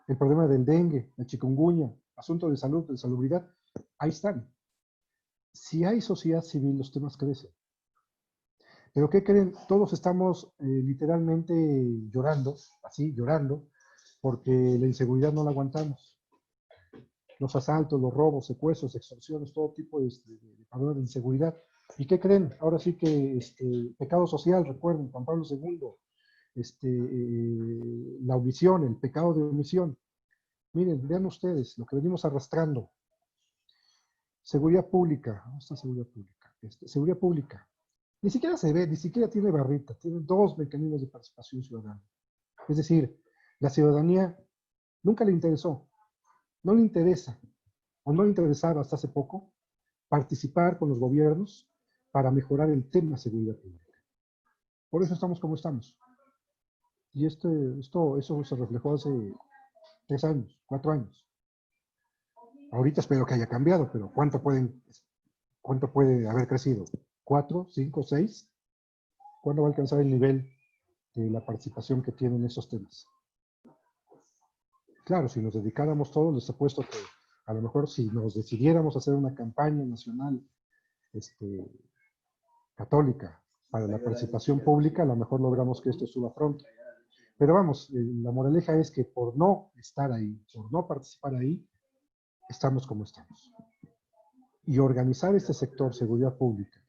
el problema del dengue, la chikungunya, asunto de salud, de salubridad, ahí están. Si hay sociedad civil, los temas crecen. Pero ¿qué creen? Todos estamos literalmente llorando, así, llorando, porque la inseguridad no la aguantamos. Los asaltos, los robos, secuestros, extorsiones, todo tipo de problemas de inseguridad. ¿Y qué creen? Ahora sí que pecado social, recuerden, Juan Pablo II, la omisión, el pecado de omisión. Miren, vean ustedes lo que venimos arrastrando. Seguridad pública, ¿dónde está seguridad pública? Seguridad pública. Ni siquiera se ve, ni siquiera tiene barrita, tiene 2 mecanismos de participación ciudadana. Es decir, la ciudadanía nunca le interesó, no le interesa, o no le interesaba hasta hace poco, participar con los gobiernos para mejorar el tema de seguridad pública. Por eso estamos como estamos. Y eso se reflejó hace 3 años, 4 años. Ahorita espero que haya cambiado, pero ¿cuánto puede haber crecido? ¿4, 5, 6? ¿Cuándo va a alcanzar el nivel de la participación que tienen esos temas? Claro, si nos dedicáramos todos, les apuesto que a lo mejor si nos decidiéramos hacer una campaña nacional católica para la participación pública, a lo mejor logramos que esto suba pronto. Pero vamos, la moraleja es que por no estar ahí, por no participar ahí, estamos como estamos. Y organizar este sector, seguridad pública,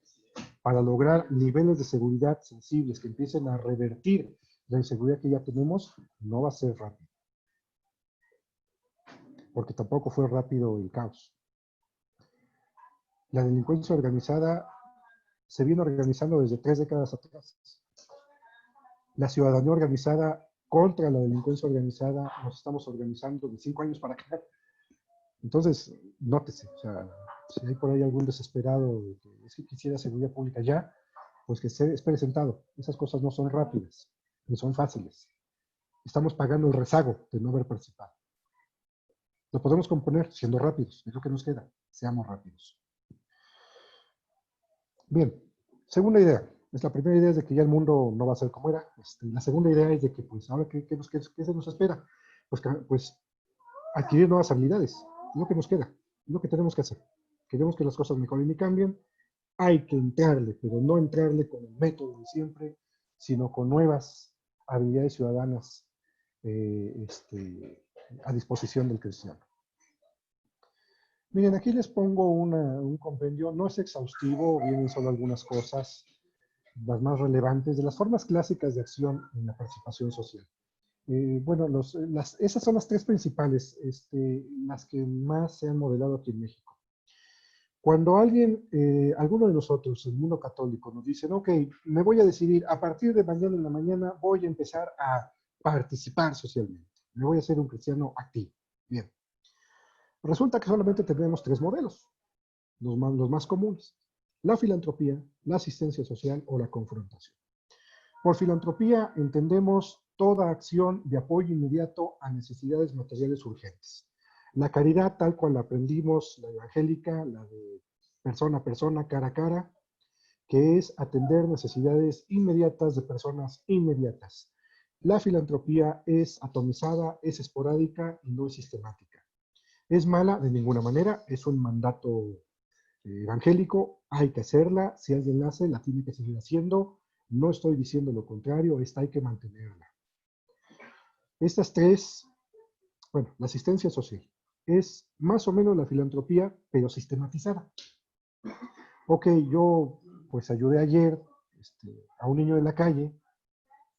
para lograr niveles de seguridad sensibles que empiecen a revertir la inseguridad que ya tenemos, no va a ser rápido. Porque tampoco fue rápido el caos. La delincuencia organizada se viene organizando desde 3 décadas atrás. La ciudadanía organizada contra la delincuencia organizada nos estamos organizando de 5 años para acá. Entonces, nótese, o sea, si hay por ahí algún desesperado de que es que quisiera seguridad pública ya, pues que se espere sentado. Esas cosas no son rápidas, ni son fáciles. Estamos pagando el rezago de no haber participado. Lo podemos componer siendo rápidos, es lo que nos queda, seamos rápidos. Bien, segunda idea. La primera idea es de que ya el mundo no va a ser como era. La segunda idea es de que, pues, ahora, ¿qué se nos espera? Pues adquirir nuevas habilidades. Es lo que nos queda, es lo que tenemos que hacer. Queremos que las cosas mejoren y cambien. Hay que entrarle, pero no entrarle con el método de siempre, sino con nuevas habilidades ciudadanas a disposición del cristiano. Miren, aquí les pongo un compendio, no es exhaustivo, vienen solo algunas cosas, las más relevantes, de las formas clásicas de acción en la participación social. Bueno, esas son las tres principales, las que más se han modelado aquí en México. Cuando alguno de nosotros, el mundo católico, nos dicen, ok, me voy a decidir, a partir de mañana en la mañana voy a empezar a participar socialmente, me voy a ser un cristiano activo. Bien. Resulta que solamente tenemos tres modelos, los más comunes: la filantropía, la asistencia social o la confrontación. Por filantropía entendemos toda acción de apoyo inmediato a necesidades materiales urgentes. La caridad, tal cual la aprendimos, la evangélica, la de persona a persona, cara a cara, que es atender necesidades inmediatas de personas inmediatas. La filantropía es atomizada, es esporádica y no es sistemática. ¿Es mala? De ninguna manera, es un mandato evangélico, hay que hacerla, si alguien la hace, la tiene que seguir haciendo, no estoy diciendo lo contrario, esta hay que mantenerla. Estas tres, bueno, la asistencia social, es más o menos la filantropía, pero sistematizada. Ok, yo pues ayudé ayer a un niño de la calle,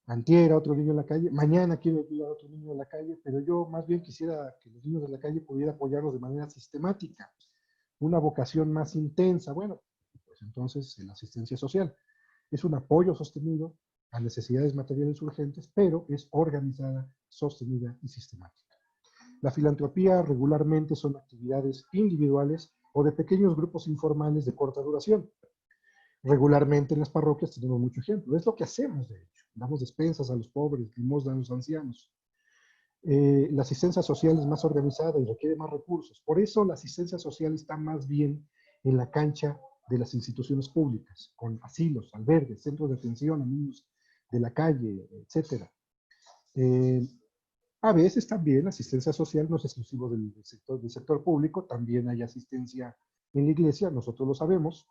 antier a otro niño en la calle, mañana quiero ayudar a otro niño en la calle, pero yo más bien quisiera que los niños de la calle pudiera apoyarlos de manera sistemática, una vocación más intensa. Bueno, pues entonces la asistencia social es un apoyo sostenido a necesidades materiales urgentes, pero es organizada, sostenida y sistemática. La filantropía regularmente son actividades individuales o de pequeños grupos informales de corta duración. Regularmente en las parroquias tenemos mucho ejemplo. Es lo que hacemos, de hecho. Damos despensas a los pobres, limosna a los ancianos. La asistencia social es más organizada y requiere más recursos. Por eso la asistencia social está más bien en la cancha de las instituciones públicas, con asilos, albergues, centros de atención a niños de la calle, etc. A veces también la asistencia social no es exclusivo del sector público, también hay asistencia en la iglesia, nosotros lo sabemos,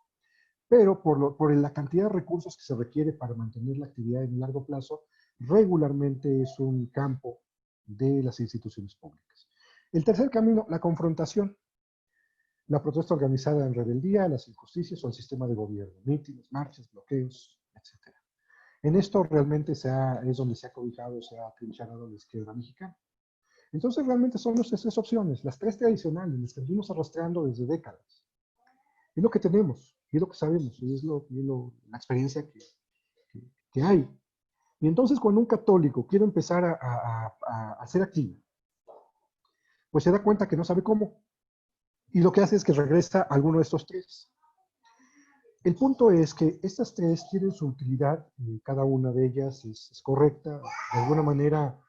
pero por la cantidad de recursos que se requiere para mantener la actividad en largo plazo, regularmente es un campo de las instituciones públicas. El tercer camino, la confrontación. La protesta organizada en rebeldía, las injusticias o el sistema de gobierno, mítines, marchas, bloqueos, etc. En esto realmente es donde se ha cobijado, se ha atrincherado la izquierda mexicana. Entonces realmente son nuestras tres opciones, las tres tradicionales, las que venimos arrastrando desde décadas. Es lo que tenemos, y es lo que sabemos, y es la experiencia que hay. Y entonces cuando un católico quiere empezar a ser activo, pues se da cuenta que no sabe cómo. Y lo que hace es que regresa a alguno de estos tres. El punto es que estas tres tienen su utilidad, y cada una de ellas es correcta. De alguna manera,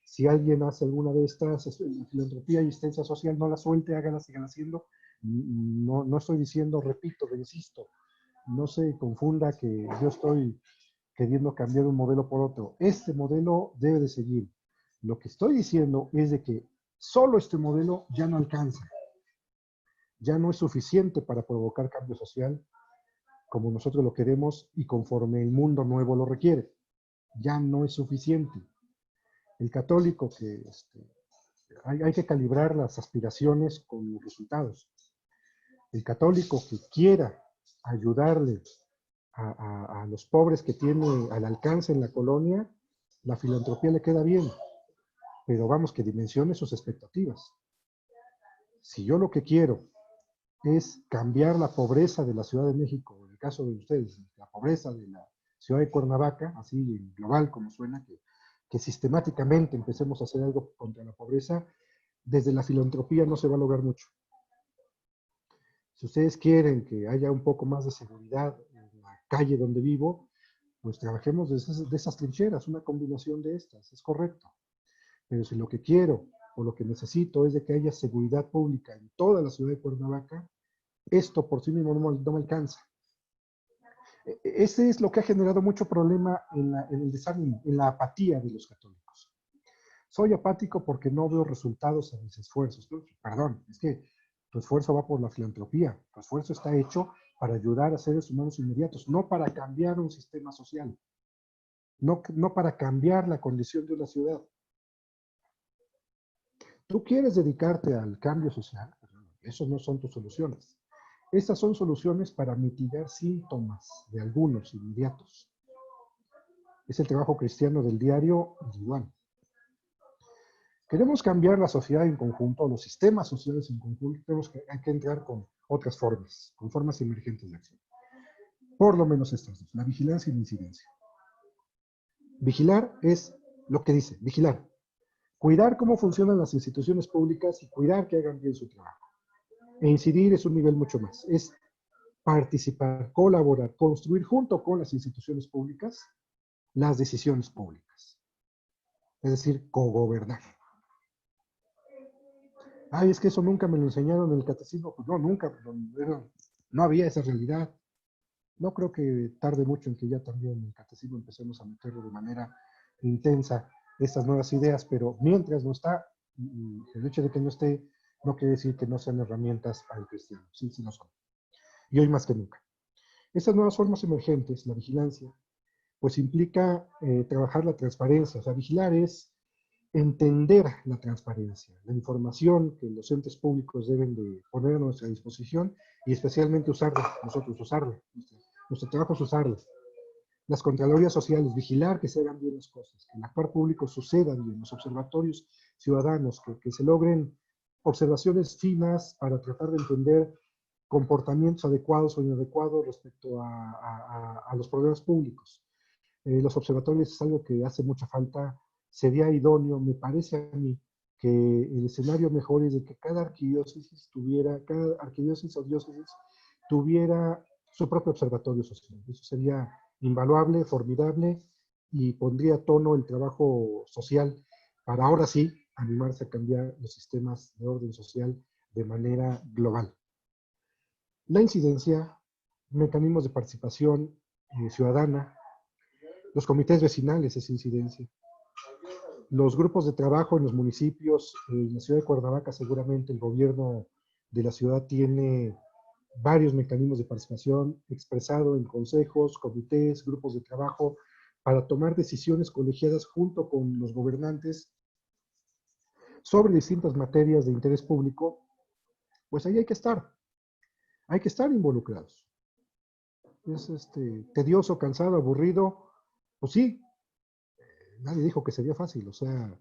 si alguien hace alguna de estas, filantropía y asistencia social, no la suelte, hágala, sigan haciendo. No estoy diciendo, repito, insisto, no se confunda que yo estoy queriendo cambiar un modelo por otro. Este modelo debe de seguir. Lo que estoy diciendo es de que solo este modelo ya no alcanza. Ya no es suficiente para provocar cambio social como nosotros lo queremos y conforme el mundo nuevo lo requiere. Ya no es suficiente. El católico hay que calibrar las aspiraciones con los resultados. El católico que quiera ayudarle a los pobres que tiene al alcance en la colonia, la filantropía le queda bien, pero vamos, que dimensione sus expectativas. Si yo lo que quiero es cambiar la pobreza de la Ciudad de México, en el caso de ustedes, la pobreza de la ciudad de Cuernavaca, así en global como suena, que sistemáticamente empecemos a hacer algo contra la pobreza, desde la filantropía no se va a lograr mucho. Si ustedes quieren que haya un poco más de seguridad en la calle donde vivo, pues trabajemos de esas trincheras, una combinación de estas, es correcto. Pero si lo que quiero o lo que necesito es de que haya seguridad pública en toda la ciudad de Cuernavaca, esto por sí mismo no me alcanza. Ese es lo que ha generado mucho problema en el desánimo, en la apatía de los católicos. Soy apático porque no veo resultados en mis esfuerzos. Perdón, es que tu esfuerzo va por la filantropía. Tu esfuerzo está hecho para ayudar a seres humanos inmediatos, no para cambiar un sistema social. no para cambiar la condición de una ciudad. Tú quieres dedicarte al cambio social, esos no son tus soluciones. Estas son soluciones para mitigar síntomas de algunos inmediatos. Es el trabajo cristiano del diario individual. Queremos cambiar la sociedad en conjunto, los sistemas sociales en conjunto, hay que entrar con otras formas, con formas emergentes de acción. Por lo menos estas dos, la vigilancia y la incidencia. Vigilar es lo que dice, vigilar. Cuidar cómo funcionan las instituciones públicas y cuidar que hagan bien su trabajo. E incidir es un nivel mucho más, es participar, colaborar, construir junto con las instituciones públicas las decisiones públicas. Es decir, cogobernar. Ay, es que eso nunca me lo enseñaron en el catecismo. Pues no, nunca, no había esa realidad. No creo que tarde mucho en que ya también en el catecismo empecemos a meterlo de manera intensa estas nuevas ideas, pero mientras no está, el hecho de que no esté no quiere decir que no sean herramientas para el cristiano. Sí, sí lo son. Y hoy más que nunca. Estas nuevas formas emergentes, la vigilancia, pues implica trabajar la transparencia. O sea, vigilar es entender la transparencia, la información que los entes públicos deben de poner a nuestra disposición y especialmente usarla, nosotros usarla. Nuestro trabajo es usarla. Las contralorías sociales, vigilar que se hagan bien las cosas, que el actuar público suceda bien, los observatorios ciudadanos, que se logren observaciones finas para tratar de entender comportamientos adecuados o inadecuados respecto a los problemas públicos. Los observatorios es algo que hace mucha falta, sería idóneo, me parece a mí, que el escenario mejor es de que cada arquidiócesis o diócesis tuviera su propio observatorio social. Eso sería invaluable, formidable y pondría a tono el trabajo social para ahora sí animarse a cambiar los sistemas de orden social de manera global. La incidencia, mecanismos de participación ciudadana, los comités vecinales es incidencia. Los grupos de trabajo en los municipios, en la ciudad de Cuernavaca seguramente el gobierno de la ciudad tiene varios mecanismos de participación expresado en consejos, comités, grupos de trabajo para tomar decisiones colegiadas junto con los gobernantes sobre distintas materias de interés público. Pues ahí hay que estar involucrados. Es tedioso, cansado, aburrido, pues sí, nadie dijo que sería fácil, o sea,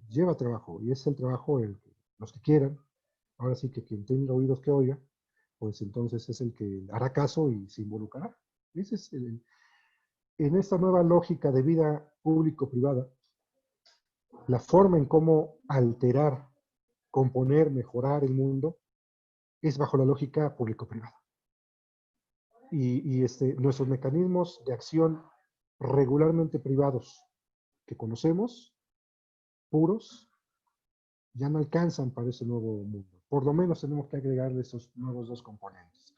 lleva trabajo y es el trabajo los que quieran, ahora sí que quien tenga oídos que oiga, pues entonces es el que hará caso y se involucrará. Ese es en esta nueva lógica de vida público-privada, la forma en cómo alterar, componer, mejorar el mundo es bajo la lógica público-privada. Y nuestros mecanismos de acción regularmente privados que conocemos, puros, ya no alcanzan para ese nuevo mundo. Por lo menos tenemos que agregarle esos nuevos dos componentes.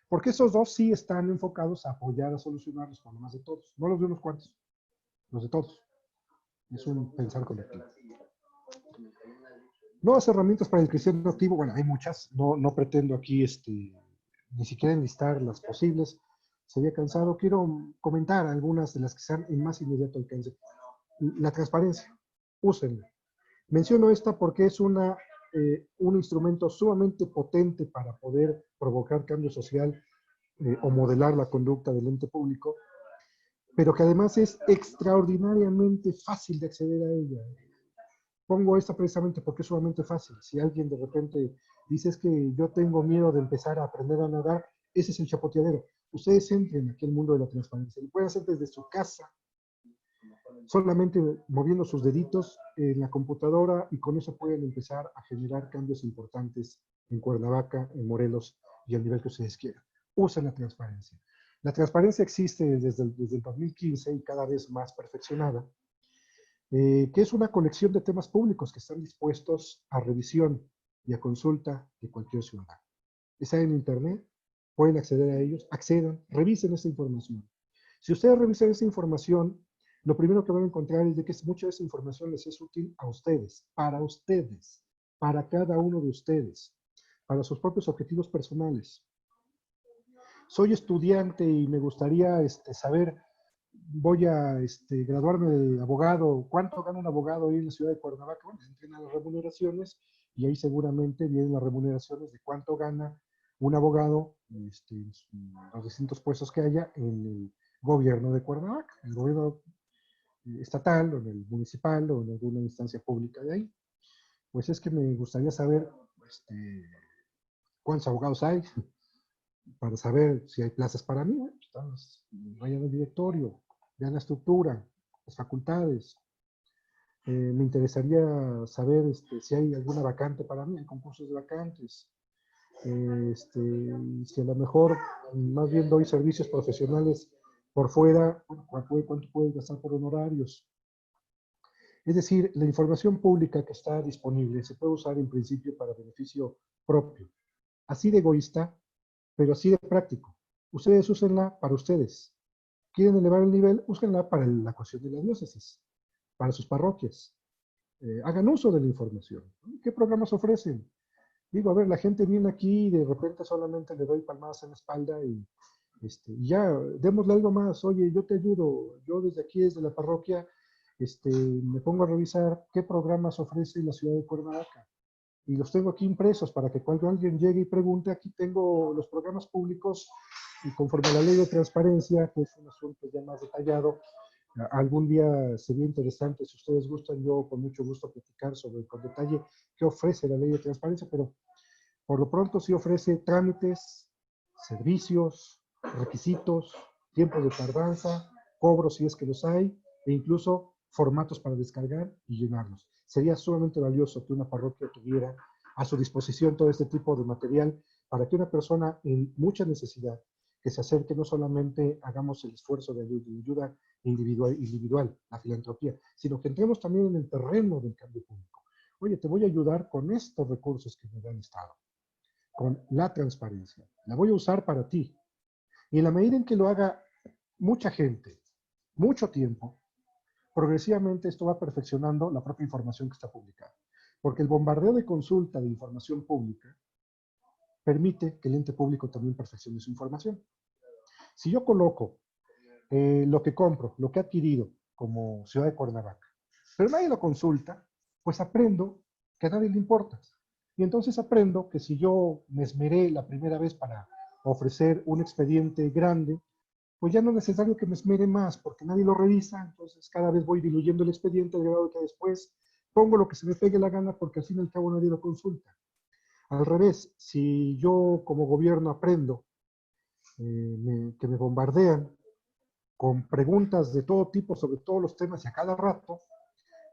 Porque esos dos sí están enfocados a apoyar, a solucionar los problemas de todos. No los de unos cuantos, los de todos. Es un pensar colectivo. Nuevas herramientas para el cristiano activo. Bueno, hay muchas. No pretendo aquí ni siquiera enlistar las posibles. Sería cansado. Quiero comentar algunas de las que están en más inmediato alcance. La transparencia. Úsenla. Menciono esta porque es un instrumento sumamente potente para poder provocar cambio social o modelar la conducta del ente público, pero que además es extraordinariamente fácil de acceder a ella. Pongo esta precisamente porque es sumamente fácil. Si alguien de repente dice es que yo tengo miedo de empezar a aprender a nadar, ese es el chapoteadero. Ustedes entren aquí al mundo de la transparencia. Lo pueden hacer desde su casa, solamente moviendo sus deditos en la computadora y con eso pueden empezar a generar cambios importantes en Cuernavaca, en Morelos y al nivel que ustedes quieran. Usen la transparencia. La transparencia existe desde el 2015 y cada vez más perfeccionada, que es una colección de temas públicos que están dispuestos a revisión y a consulta de cualquier ciudadano. Está en internet, pueden acceder a ellos, accedan, revisen esta información. Si ustedes revisan esta información, lo primero que van a encontrar es de que mucha de esa información les es útil a ustedes, para cada uno de ustedes, para sus propios objetivos personales. Soy estudiante y me gustaría saber voy a graduarme de abogado, ¿cuánto gana un abogado ahí en la ciudad de Cuernavaca? Bueno, entran a las remuneraciones y ahí seguramente vienen las remuneraciones de cuánto gana un abogado en los distintos puestos que haya en el gobierno de Cuernavaca, en el gobierno estatal o en el municipal o en alguna instancia pública de ahí. Pues es que me gustaría saber cuántos abogados hay para saber si hay plazas para mí. Vayan al directorio, vean la estructura, las facultades. Me interesaría saber si hay alguna vacante para mí, hay concursos de vacantes. Si a lo mejor más bien doy servicios profesionales por fuera, ¿cuánto puedes gastar por honorarios? Es decir, la información pública que está disponible se puede usar en principio para beneficio propio. Así de egoísta, pero así de práctico. Ustedes úsenla para ustedes. ¿Quieren elevar el nivel? Úsenla para la cuestión de la diócesis, para sus parroquias. Hagan uso de la información. ¿Qué programas ofrecen? Digo, a ver, la gente viene aquí y de repente solamente le doy palmadas en la espalda y ya, démosle algo más. Oye, yo te ayudo. Yo desde aquí, desde la parroquia, me pongo a revisar qué programas ofrece la ciudad de Cuernavaca. Y los tengo aquí impresos para que cuando alguien llegue y pregunte, aquí tengo los programas públicos y conforme a la ley de transparencia, que es un asunto ya más detallado, algún día sería interesante, si ustedes gustan, yo con mucho gusto platicar con detalle qué ofrece la ley de transparencia, pero por lo pronto sí ofrece trámites, servicios, requisitos, tiempos de tardanza, cobros si es que los hay, e incluso formatos para descargar y llenarlos. Sería sumamente valioso que una parroquia tuviera a su disposición todo este tipo de material para que una persona en mucha necesidad que se acerque, no solamente hagamos el esfuerzo de ayuda individual, la filantropía, sino que entremos también en el terreno del cambio público. Oye, te voy a ayudar con estos recursos que me da el Estado, con la transparencia. La voy a usar para ti. Y en la medida en que lo haga mucha gente, mucho tiempo, progresivamente esto va perfeccionando la propia información que está publicada. Porque el bombardeo de consulta de información pública permite que el ente público también perfeccione su información. Si yo coloco lo que compro, lo que he adquirido como ciudad de Cuernavaca, pero nadie lo consulta, pues aprendo que a nadie le importa. Y entonces aprendo que si yo me esmeré la primera vez para ofrecer un expediente grande, pues ya no es necesario que me esmere más, porque nadie lo revisa, entonces cada vez voy diluyendo el expediente, de grado que después pongo lo que se me pegue la gana, porque al fin y al cabo nadie lo consulta. Al revés, si yo como gobierno aprendo que me bombardean con preguntas de todo tipo sobre todos los temas y a cada rato,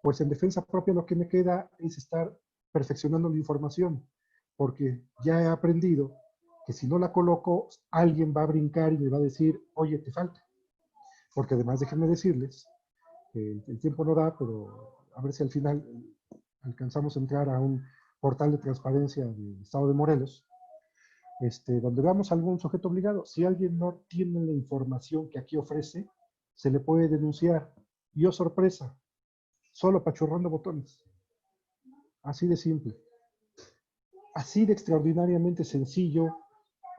pues en defensa propia lo que me queda es estar perfeccionando la información, porque ya he aprendido que si no la coloco, alguien va a brincar y me va a decir, oye, te falta. Porque además déjenme decirles, que el tiempo no da, pero a ver si al final alcanzamos a entrar a un portal de transparencia del Estado de Morelos, donde veamos algún sujeto obligado. Si alguien no tiene la información que aquí ofrece, se le puede denunciar. Y oh sorpresa, solo apachurrando botones. Así de simple. Así de extraordinariamente sencillo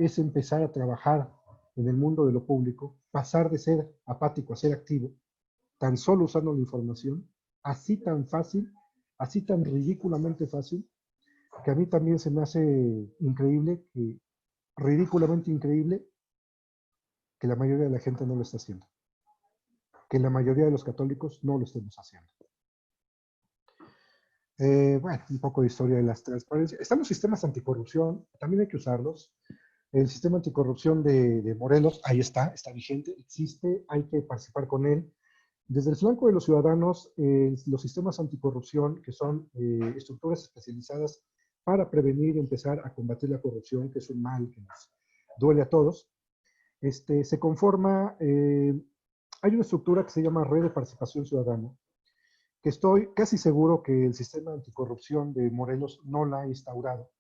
es empezar a trabajar en el mundo de lo público, pasar de ser apático a ser activo, tan solo usando la información, así tan fácil, así tan ridículamente fácil, que a mí también se me hace increíble, ridículamente increíble, que la mayoría de la gente no lo está haciendo, que la mayoría de los católicos no lo estemos haciendo. Bueno, un poco de historia de las transparencias. Están los sistemas anticorrupción, también hay que usarlos. El sistema anticorrupción de Morelos, ahí está vigente, existe, hay que participar con él. Desde el flanco de los ciudadanos, los sistemas anticorrupción, que son estructuras especializadas para prevenir y empezar a combatir la corrupción, que es un mal que nos duele a todos, se conforma, hay una estructura que se llama Red de Participación Ciudadana, que estoy casi seguro que el sistema anticorrupción de Morelos no la ha instaurado.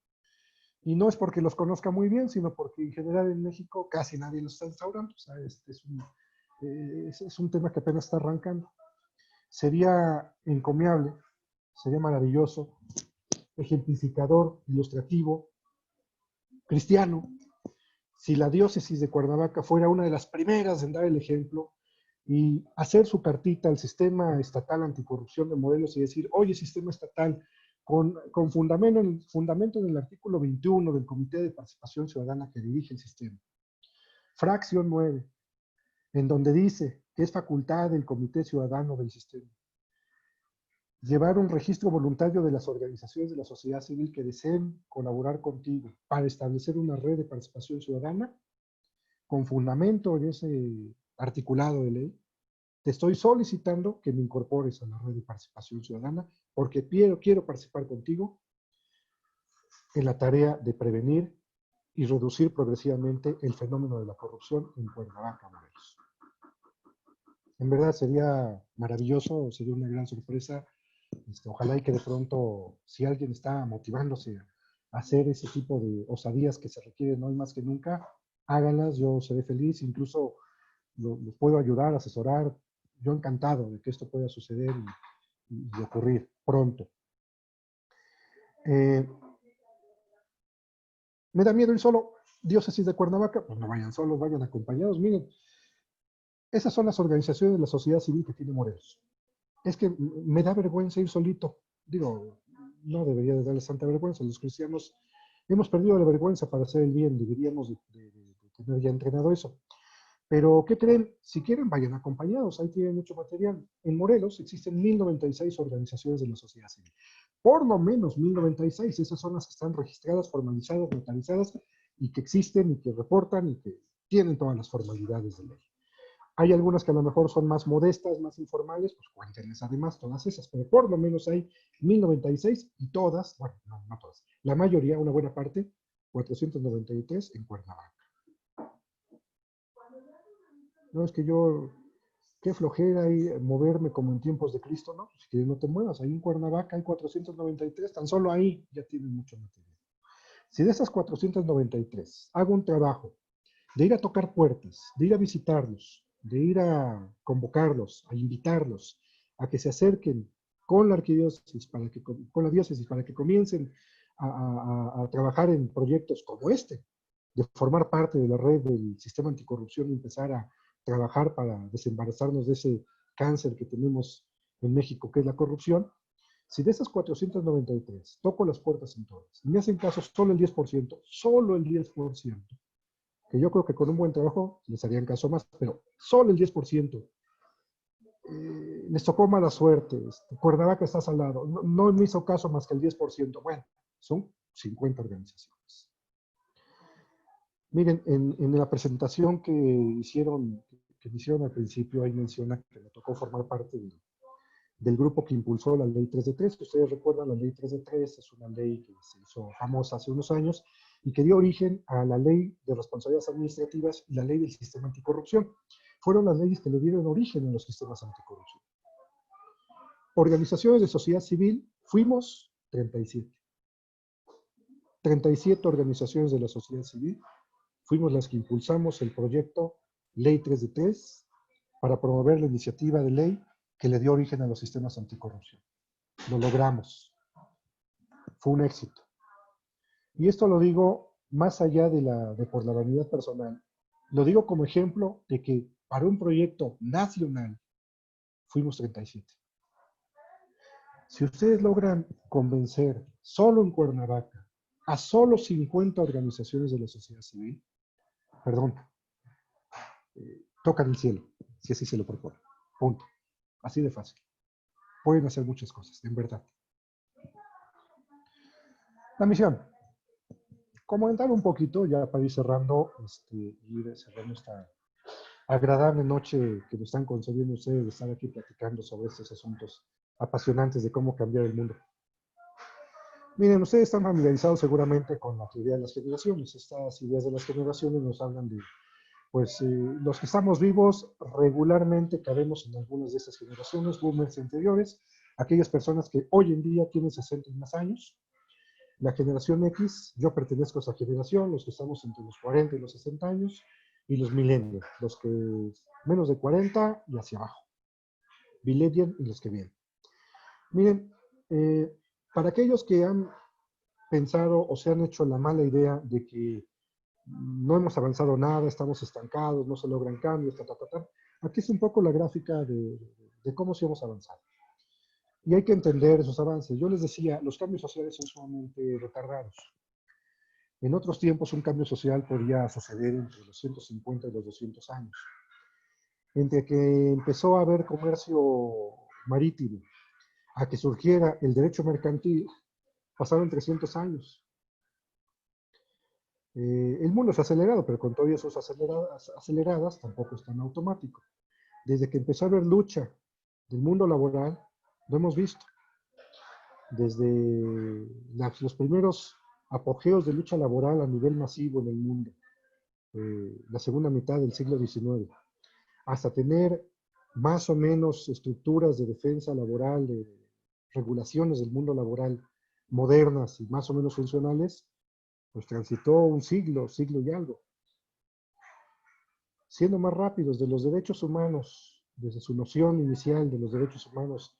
Y no es porque los conozca muy bien, sino porque en general en México casi nadie los está instaurando. O sea, es un tema que apenas está arrancando. Sería encomiable, sería maravilloso, ejemplificador, ilustrativo, cristiano, si la diócesis de Cuernavaca fuera una de las primeras en dar el ejemplo y hacer su cartita al sistema estatal anticorrupción de Morelos y decir, oye, sistema estatal, con fundamento en el artículo 21 del Comité de Participación Ciudadana que dirige el sistema. Fracción 9, en donde dice que es facultad del Comité Ciudadano del sistema llevar un registro voluntario de las organizaciones de la sociedad civil que deseen colaborar contigo para establecer una red de participación ciudadana con fundamento en ese articulado de ley. Te estoy solicitando que me incorpores a la red de participación ciudadana porque quiero participar contigo en la tarea de prevenir y reducir progresivamente el fenómeno de la corrupción en Cuernavaca, Morelos. En verdad sería maravilloso, sería una gran sorpresa. Ojalá y que de pronto, si alguien está motivándose a hacer ese tipo de osadías que se requieren hoy más que nunca, háganlas, yo seré feliz, incluso los puedo ayudar, asesorar. Yo encantado de que esto pueda suceder y ocurrir pronto. Me da miedo ir solo. Diócesis de Cuernavaca, pues no vayan solos, vayan acompañados. Miren, esas son las organizaciones de la sociedad civil que tiene Morelos. Es que me da vergüenza ir solito. Digo, no debería de darle tanta vergüenza. Los cristianos hemos perdido la vergüenza para hacer el bien. Deberíamos de tener ya entrenado eso. Pero, ¿qué creen? Si quieren, vayan acompañados. Ahí tienen mucho material. En Morelos existen 1096 organizaciones de la sociedad civil. Por lo menos 1096. Esas son las que están registradas, formalizadas, notarizadas y que existen y que reportan y que tienen todas las formalidades de ley. Hay algunas que a lo mejor son más modestas, más informales, pues cuéntenles además todas esas, pero por lo menos hay 1096 y todas, bueno, no todas, la mayoría, una buena parte, 493 en Cuernavaca. No, es que yo, qué flojera ahí moverme como en tiempos de Cristo, ¿no? Pues que no te muevas, ahí en Cuernavaca hay 493, tan solo ahí ya tienen mucho material. Si de esas 493 hago un trabajo de ir a tocar puertas, de ir a visitarlos, de ir a convocarlos, a invitarlos, a que se acerquen con la arquidiócesis, con la diócesis, para que comiencen a trabajar en proyectos como este, de formar parte de la red del sistema anticorrupción y empezar a trabajar para desembarazarnos de ese cáncer que tenemos en México, que es la corrupción. Si de esas 493 toco las puertas en todas, me hacen caso solo el 10%, que yo creo que con un buen trabajo les harían caso más, pero solo el 10%. Les tocó mala suerte, Cuernavaca está salado, no me hizo caso más que el 10%. Bueno, son 50 organizaciones. Miren, en la presentación que me hicieron al principio, ahí menciona que me tocó formar parte del grupo que impulsó la ley 3 de 3. Ustedes recuerdan, la ley 3 de 3 es una ley que se hizo famosa hace unos años y que dio origen a la ley de responsabilidades administrativas y la ley del sistema anticorrupción. Fueron las leyes que le dieron origen a los sistemas anticorrupción. Organizaciones de sociedad civil, fuimos 37. 37 organizaciones de la sociedad civil, fuimos las que impulsamos el proyecto Ley 3 de 3 para promover la iniciativa de ley que le dio origen a los sistemas anticorrupción. Lo logramos. Fue un éxito. Y esto lo digo más allá de por la vanidad personal. Lo digo como ejemplo de que para un proyecto nacional fuimos 37. Si ustedes logran convencer solo en Cuernavaca a solo 50 organizaciones de la sociedad civil, perdón, tocan el cielo, si así se lo propone. Punto. Así de fácil. Pueden hacer muchas cosas, en verdad. La misión. Comentar un poquito, ya para ir cerrando, ir cerrando esta agradable noche que nos están concediendo ustedes de estar aquí platicando sobre estos asuntos apasionantes de cómo cambiar el mundo. Miren, ustedes están familiarizados seguramente con la teoría de las generaciones. Estas ideas de las generaciones nos hablan de, pues, los que estamos vivos regularmente cabemos en algunas de estas generaciones, boomers anteriores, aquellas personas que hoy en día tienen 60 y más años. La generación X, yo pertenezco a esa generación, los que estamos entre los 40 y los 60 años, y los millennials, los que menos de 40 y hacia abajo. Millennials y los que vienen. Miren, para aquellos que han pensado o se han hecho la mala idea de que no hemos avanzado nada, estamos estancados, no se logran cambios, Aquí es un poco la gráfica de cómo sí hemos avanzado. Y hay que entender esos avances. Yo les decía, los cambios sociales son sumamente retardados. En otros tiempos un cambio social podía suceder entre los 150 y los 200 años. Entre que empezó a haber comercio marítimo a que surgiera el derecho mercantil, pasaron 300 años. El mundo se ha acelerado, pero con todas sus aceleradas tampoco es tan automático. Desde que empezó a haber lucha del mundo laboral, lo hemos visto. Desde los primeros apogeos de lucha laboral a nivel masivo en el mundo, la segunda mitad del siglo XIX, hasta tener más o menos estructuras de defensa laboral, de regulaciones del mundo laboral modernas y más o menos funcionales, pues transitó un siglo y algo. Siendo más rápidos de los derechos humanos, desde su noción inicial de los derechos humanos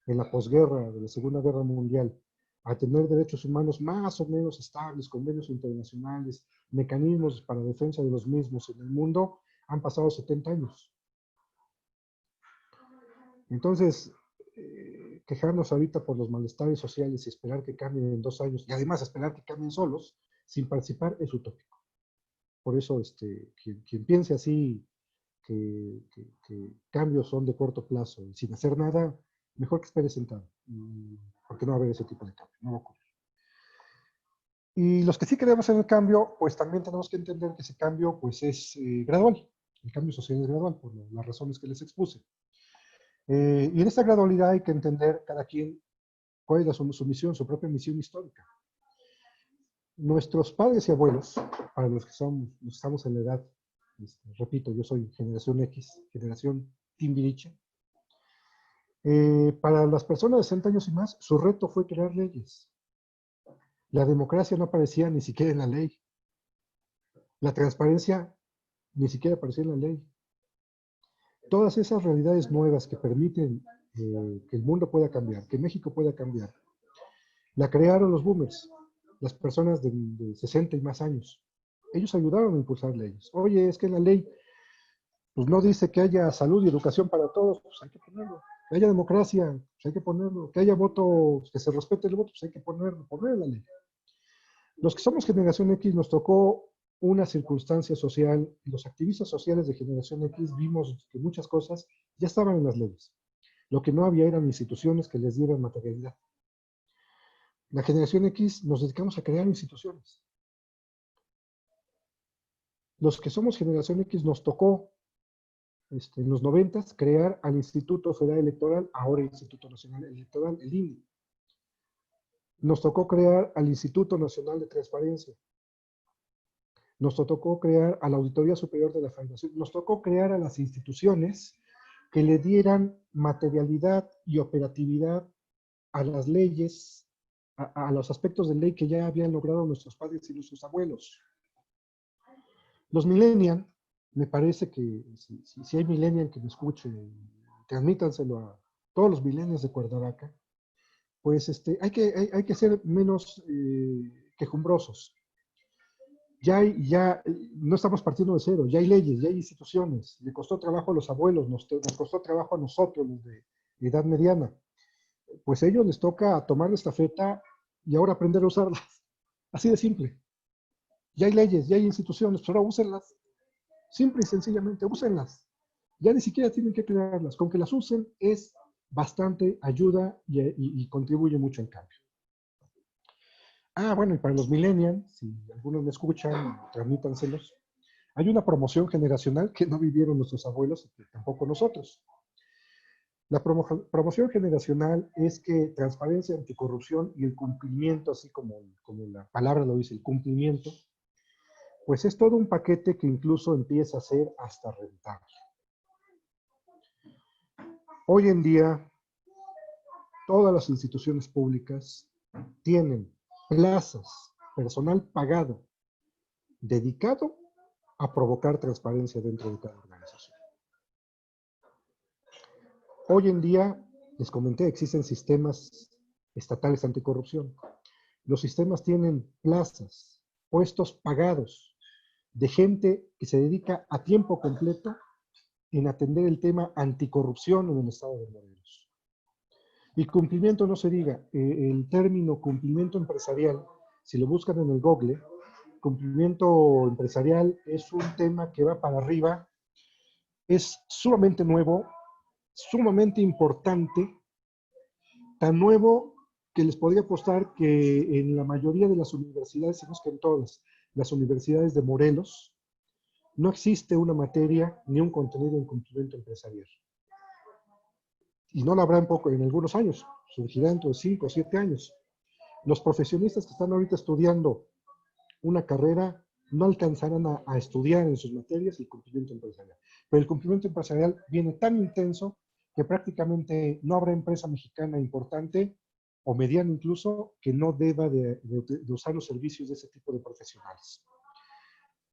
en la posguerra, de la Segunda Guerra Mundial, a tener derechos humanos más o menos estables, convenios internacionales, mecanismos para defensa de los mismos en el mundo, han pasado 70 años. Entonces, quejarnos ahorita por los malestares sociales y esperar que cambien en 2 años, y además esperar que cambien solos, sin participar, es utópico. Por eso, quien piense así, que cambios son de corto plazo y sin hacer nada, mejor que espere sentado, porque no va a haber ese tipo de cambio, no va a ocurrir. Y los que sí queremos hacer el cambio, pues también tenemos que entender que ese cambio pues es gradual. El cambio social es gradual, por las razones que les expuse. Y en esta gradualidad hay que entender cada quien cuál es su misión, su propia misión histórica. Nuestros padres y abuelos, para los que estamos en la edad, repito, yo soy generación X, generación Timbiriche, para las personas de 60 años y más, su reto fue crear leyes. La democracia no aparecía ni siquiera en la ley. La transparencia ni siquiera aparecía en la ley. Todas esas realidades nuevas que permiten que el mundo pueda cambiar, que México pueda cambiar, la crearon los boomers, las personas de 60 y más años. Ellos ayudaron a impulsar leyes. Oye, es que la ley pues no dice que haya salud y educación para todos, pues hay que ponerlo. Que haya democracia, pues hay que ponerlo. Que haya voto, que se respete el voto, pues hay que ponerlo en la ley. Los que somos generación X nos tocó una circunstancia social, y los activistas sociales de generación X vimos que muchas cosas ya estaban en las leyes. Lo que no había eran instituciones que les dieran materialidad. La generación X nos dedicamos a crear instituciones. Los que somos generación X nos tocó en los 90 crear al Instituto Federal Electoral, ahora Instituto Nacional Electoral, el INE. Nos tocó crear al Instituto Nacional de Transparencia. Nos tocó crear a la Auditoría Superior de la Federación. Nos tocó crear a las instituciones que le dieran materialidad y operatividad a las leyes, a los aspectos de ley que ya habían logrado nuestros padres y nuestros abuelos. Los millennials, me parece que si hay millennials que me escuchen, transmítanselo a todos los millennials de Cuernavaca, pues hay que ser menos quejumbrosos. Ya no estamos partiendo de cero, ya hay leyes, ya hay instituciones. Le costó trabajo a los abuelos, nos costó trabajo a nosotros, los de edad mediana. Pues a ellos les toca tomar la estafeta y ahora aprender a usarlas. Así de simple. Ya hay leyes, ya hay instituciones, pues ahora úsenlas. Simple y sencillamente, úsenlas. Ya ni siquiera tienen que crearlas. Con que las usen es bastante ayuda y contribuye mucho al cambio. Bueno, y para los millennials, si algunos me escuchan, transmítanselos. Hay una promoción generacional que no vivieron nuestros abuelos y tampoco nosotros. La promoción generacional es que transparencia, anticorrupción y el cumplimiento, así como la palabra lo dice, el cumplimiento, pues es todo un paquete que incluso empieza a ser hasta rentable. Hoy en día, todas las instituciones públicas tienen plazas, personal pagado, dedicado a provocar transparencia dentro de cada organización. Hoy en día, les comenté, existen sistemas estatales anticorrupción. Los sistemas tienen plazas, puestos pagados de gente que se dedica a tiempo completo en atender el tema anticorrupción en el estado de Morelos. Y cumplimiento no se diga, el término cumplimiento empresarial, si lo buscan en el Google, cumplimiento empresarial es un tema que va para arriba, es sumamente nuevo, sumamente importante, tan nuevo que les podría apostar que en la mayoría de las universidades, si no es que en todas las universidades de Morelos, no existe una materia ni un contenido en cumplimiento empresarial. Y no la habrá en algunos años, surgirá dentro de 5 o 7 años. Los profesionistas que están ahorita estudiando una carrera no alcanzarán a estudiar en sus materias el cumplimiento empresarial. Pero el cumplimiento empresarial viene tan intenso que prácticamente no habrá empresa mexicana importante o mediana incluso que no deba de usar los servicios de ese tipo de profesionales.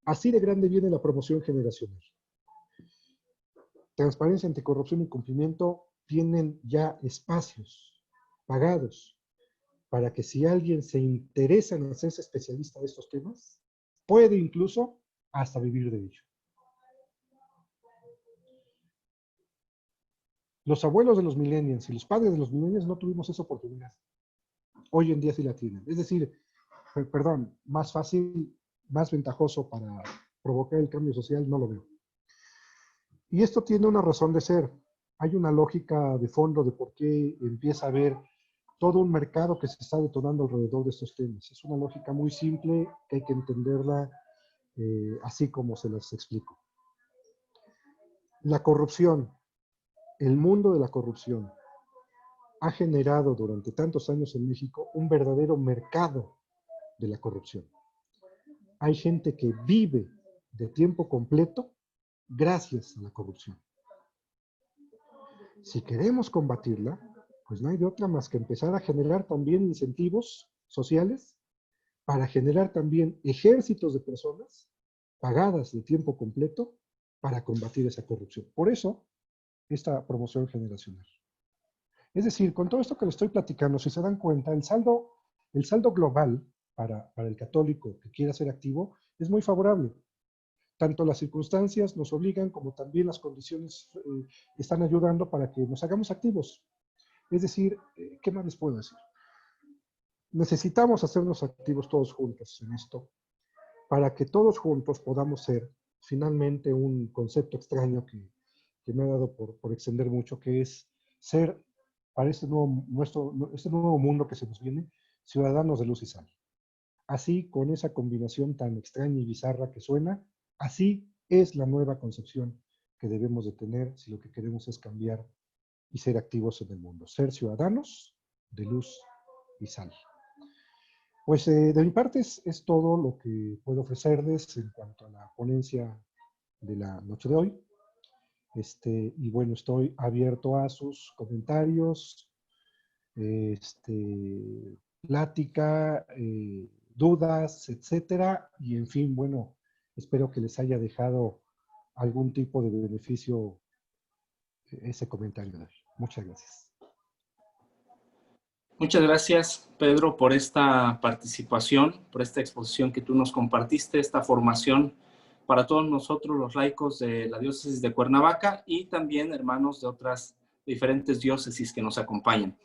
Así de grande viene la promoción generacional. Transparencia, anticorrupción y cumplimiento tienen ya espacios pagados para que si alguien se interesa en hacerse especialista de estos temas, puede incluso hasta vivir de ello. Los abuelos de los millennials y los padres de los millennials no tuvimos esa oportunidad. Hoy en día sí la tienen. Es decir, perdón, más fácil, más ventajoso para provocar el cambio social, no lo veo. Y esto tiene una razón de ser. Hay una lógica de fondo de por qué empieza a haber todo un mercado que se está detonando alrededor de estos temas. Es una lógica muy simple que hay que entenderla así como se las explico. La corrupción, el mundo de la corrupción, ha generado durante tantos años en México un verdadero mercado de la corrupción. Hay gente que vive de tiempo completo gracias a la corrupción. Si queremos combatirla, pues no hay de otra más que empezar a generar también incentivos sociales para generar también ejércitos de personas pagadas de tiempo completo para combatir esa corrupción. Por eso, esta promoción generacional. Es decir, con todo esto que les estoy platicando, si se dan cuenta, el saldo global para el católico que quiera ser activo es muy favorable. Tanto las circunstancias nos obligan como también las condiciones están ayudando para que nos hagamos activos. Es decir, ¿qué más les puedo decir? Necesitamos hacernos activos todos juntos en esto para que todos juntos podamos ser finalmente un concepto extraño que me ha dado por extender mucho, que es ser para este nuevo mundo que se nos viene, ciudadanos de luz y sal. Así, con esa combinación tan extraña y bizarra que suena, así es la nueva concepción que debemos de tener si lo que queremos es cambiar y ser activos en el mundo. Ser ciudadanos de luz y sal. Pues de mi parte es todo lo que puedo ofrecerles en cuanto a la ponencia de la noche de hoy. Y bueno, estoy abierto a sus comentarios, plática, dudas, etcétera. Y en fin, bueno, espero que les haya dejado algún tipo de beneficio ese comentario de hoy. Muchas gracias. Muchas gracias, Pedro, por esta participación, por esta exposición que tú nos compartiste, esta formación para todos nosotros los laicos de la diócesis de Cuernavaca y también hermanos de otras diferentes diócesis que nos acompañan.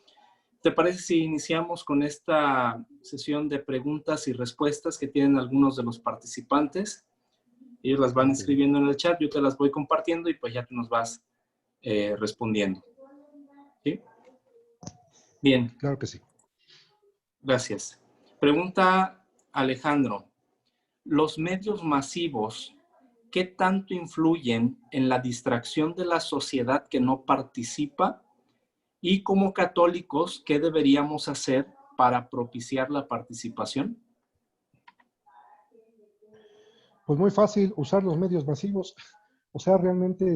¿Te parece si iniciamos con esta sesión de preguntas y respuestas que tienen algunos de los participantes? Ellos las van escribiendo en el chat, yo te las voy compartiendo y pues ya tú nos vas respondiendo. ¿Sí? Bien. Claro que sí. Gracias. Pregunta Alejandro. ¿Los medios masivos qué tanto influyen en la distracción de la sociedad que no participa? Y como católicos, ¿qué deberíamos hacer para propiciar la participación? Pues muy fácil, usar los medios masivos. O sea, realmente,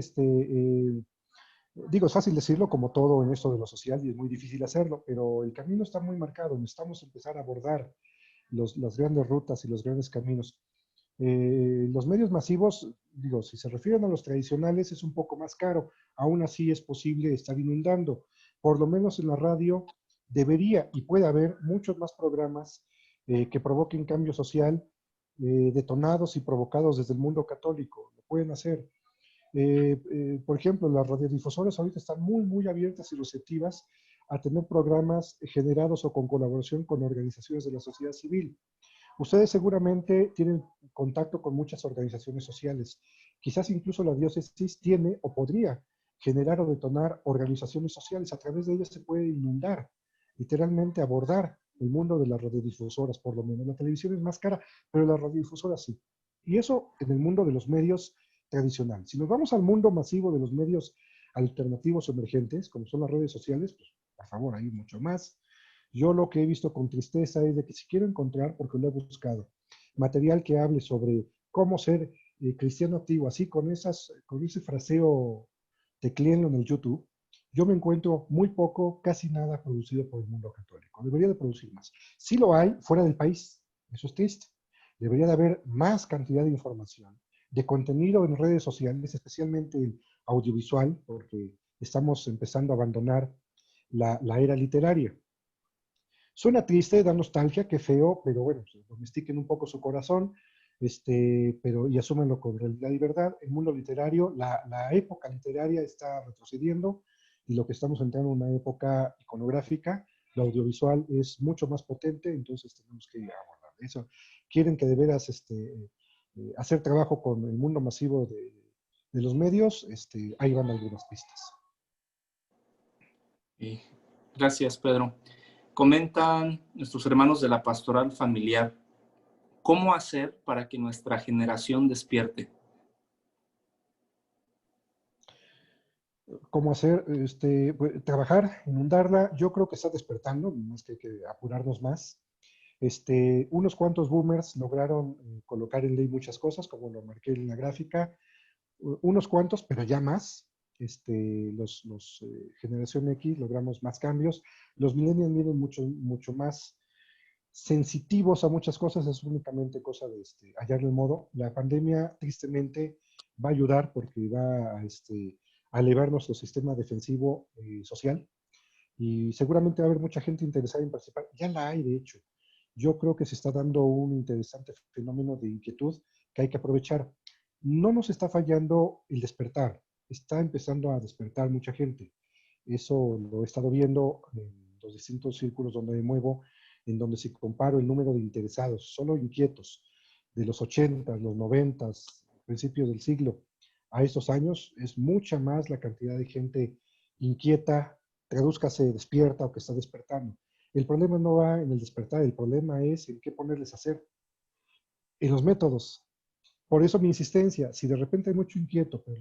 digo, es fácil decirlo como todo en esto de lo social y es muy difícil hacerlo, pero el camino está muy marcado. Necesitamos empezar a abordar las grandes rutas y los grandes caminos. Los medios masivos, digo, si se refieren a los tradicionales es un poco más caro. Aún así es posible estar inundando. Por lo menos en la radio debería y puede haber muchos más programas que provoquen cambio social detonados y provocados desde el mundo católico. Lo pueden hacer. Por ejemplo, las radiodifusoras ahorita están muy abiertas y receptivas a tener programas generados o con colaboración con organizaciones de la sociedad civil. Ustedes seguramente tienen contacto con muchas organizaciones sociales. Quizás incluso la diócesis tiene o podría generar o detonar organizaciones sociales. A través de ellas se puede inundar, literalmente abordar el mundo de las radiodifusoras, por lo menos. La televisión es más cara, pero las radiodifusoras sí. Y eso en el mundo de los medios tradicionales. Si nos vamos al mundo masivo de los medios alternativos o emergentes, como son las redes sociales, pues por favor, hay mucho más. Yo lo que he visto con tristeza es de que si quiero encontrar, porque lo he buscado, material que hable sobre cómo ser cristiano activo, así con ese fraseo tecléenlo en el YouTube, yo me encuentro muy poco, casi nada producido por el mundo católico. Debería de producir más. Sí lo hay fuera del país, eso es triste. Debería de haber más cantidad de información, de contenido en redes sociales, especialmente el audiovisual, porque estamos empezando a abandonar la era literaria. Suena triste, da nostalgia, qué feo, pero bueno, pues, domestiquen un poco su corazón, y asúmenlo con realidad y verdad. El mundo literario, la época literaria está retrocediendo y lo que estamos entrando en una época iconográfica, lo audiovisual es mucho más potente, entonces tenemos que abordar eso. Quieren que de veras hacer trabajo con el mundo masivo de los medios, ahí van algunas pistas. Gracias, Pedro. Comentan nuestros hermanos de la pastoral familiar, ¿cómo hacer para que nuestra generación despierte? ¿Cómo hacer? Pues, trabajar, inundarla. Yo creo que está despertando, más que hay que apurarnos más. Unos cuantos boomers lograron colocar en ley muchas cosas, como lo marqué en la gráfica. Unos cuantos, pero ya más. Los generación X logramos más cambios. Los millennials vienen mucho más sensitivos a muchas cosas, es únicamente cosa de hallarle el modo. La pandemia, tristemente, va a ayudar porque va a elevar nuestro sistema defensivo social y seguramente va a haber mucha gente interesada en participar. Ya la hay, de hecho. Yo creo que se está dando un interesante fenómeno de inquietud que hay que aprovechar. No nos está fallando el despertar, está empezando a despertar mucha gente. Eso lo he estado viendo en los distintos círculos donde me muevo, en donde si comparo el número de interesados, solo inquietos, de los 80, los 90, principios del siglo, a estos años, es mucha más la cantidad de gente inquieta, tradúzcase despierta o que está despertando. El problema no va en el despertar, el problema es en qué ponerles a hacer, en los métodos. Por eso mi insistencia, si de repente hay mucho inquieto, pero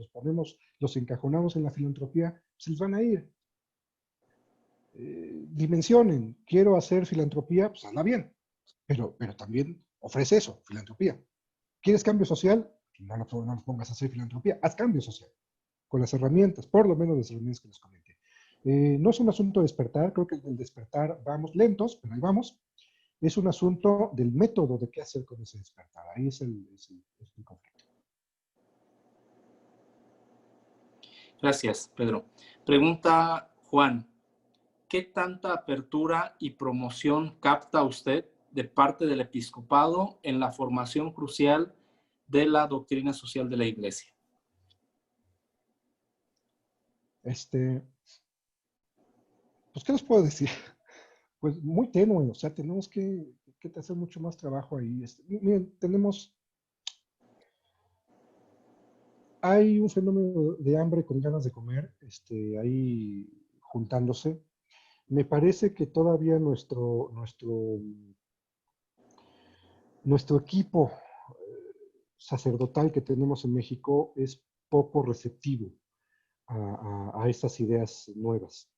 los encajonamos en la filantropía, se les van a ir. Dimensionen, quiero hacer filantropía, pues hazla bien, pero también ofrece eso, filantropía. ¿Quieres cambio social? No nos pongas a hacer filantropía, haz cambio social, con las herramientas, por lo menos las herramientas que les comenté. No es un asunto de despertar, creo que el despertar vamos lentos, pero ahí vamos. Es un asunto del método de qué hacer con ese despertar. Ahí es el conflicto. Gracias, Pedro. Pregunta Juan, ¿qué tanta apertura y promoción capta usted de parte del episcopado en la formación crucial de la doctrina social de la Iglesia? Pues, ¿qué les puedo decir? Pues muy tenue, o sea, tenemos que hacer mucho más trabajo ahí. Miren, hay un fenómeno de hambre con ganas de comer, ahí juntándose. Me parece que todavía nuestro equipo sacerdotal que tenemos en México es poco receptivo a estas ideas nuevas,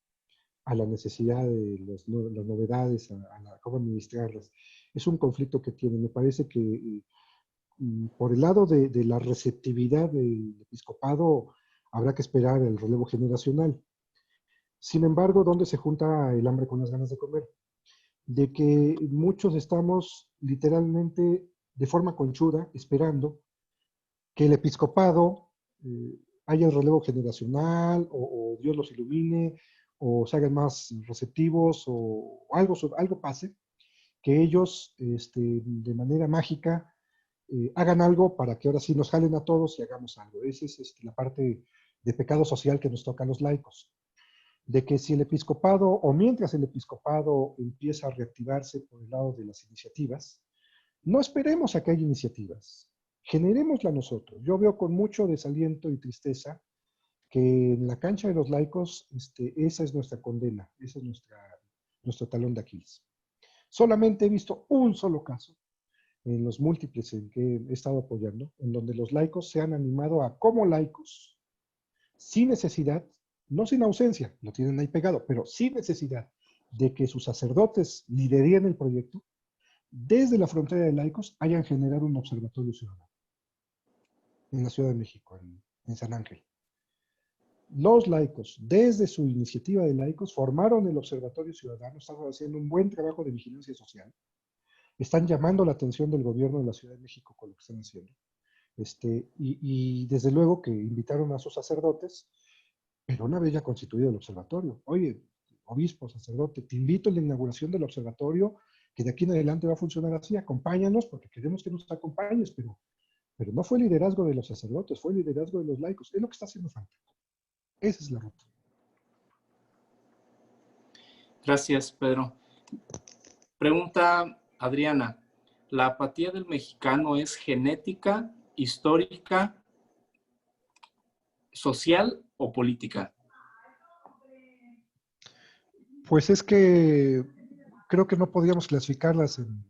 a la necesidad de las novedades, a cómo administrarlas. Es un conflicto que tiene. Me parece que por el lado de la receptividad del episcopado habrá que esperar el relevo generacional. Sin embargo, ¿dónde se junta el hambre con las ganas de comer? De que muchos estamos literalmente de forma conchuda esperando que el episcopado haya el relevo generacional o Dios los ilumine o se hagan más receptivos o algo pase, que ellos de manera mágica hagan algo para que ahora sí nos jalen a todos y hagamos algo. Esa es la parte de pecado social que nos toca a los laicos. De que si el episcopado, o mientras el episcopado empieza a reactivarse por el lado de las iniciativas, no esperemos a que haya iniciativas, generémosla nosotros. Yo veo con mucho desaliento y tristeza que en la cancha de los laicos, esa es nuestra condena, ese es nuestro talón de Aquiles. Solamente he visto un solo caso en los múltiples en que he estado apoyando, en donde los laicos se han animado a, como laicos, sin necesidad, no sin ausencia, lo tienen ahí pegado, pero sin necesidad de que sus sacerdotes lideren el proyecto, desde la frontera de laicos hayan generado un observatorio ciudadano en la Ciudad de México, en San Ángel. Los laicos, desde su iniciativa de laicos, formaron el Observatorio Ciudadano, están haciendo un buen trabajo de vigilancia social, están llamando la atención del gobierno de la Ciudad de México con lo que están haciendo. Y desde luego que invitaron a sus sacerdotes, pero una vez ya constituido el observatorio, oye, obispo, sacerdote, te invito a la inauguración del observatorio, que de aquí en adelante va a funcionar así, acompáñanos porque queremos que nos acompañes, pero no fue liderazgo de los sacerdotes, fue liderazgo de los laicos, es lo que está haciendo falta. Esa es la ruta. Gracias, Pedro. Pregunta Adriana, ¿la apatía del mexicano es genética, histórica, social o política? Pues es que creo que no podríamos clasificarlas en...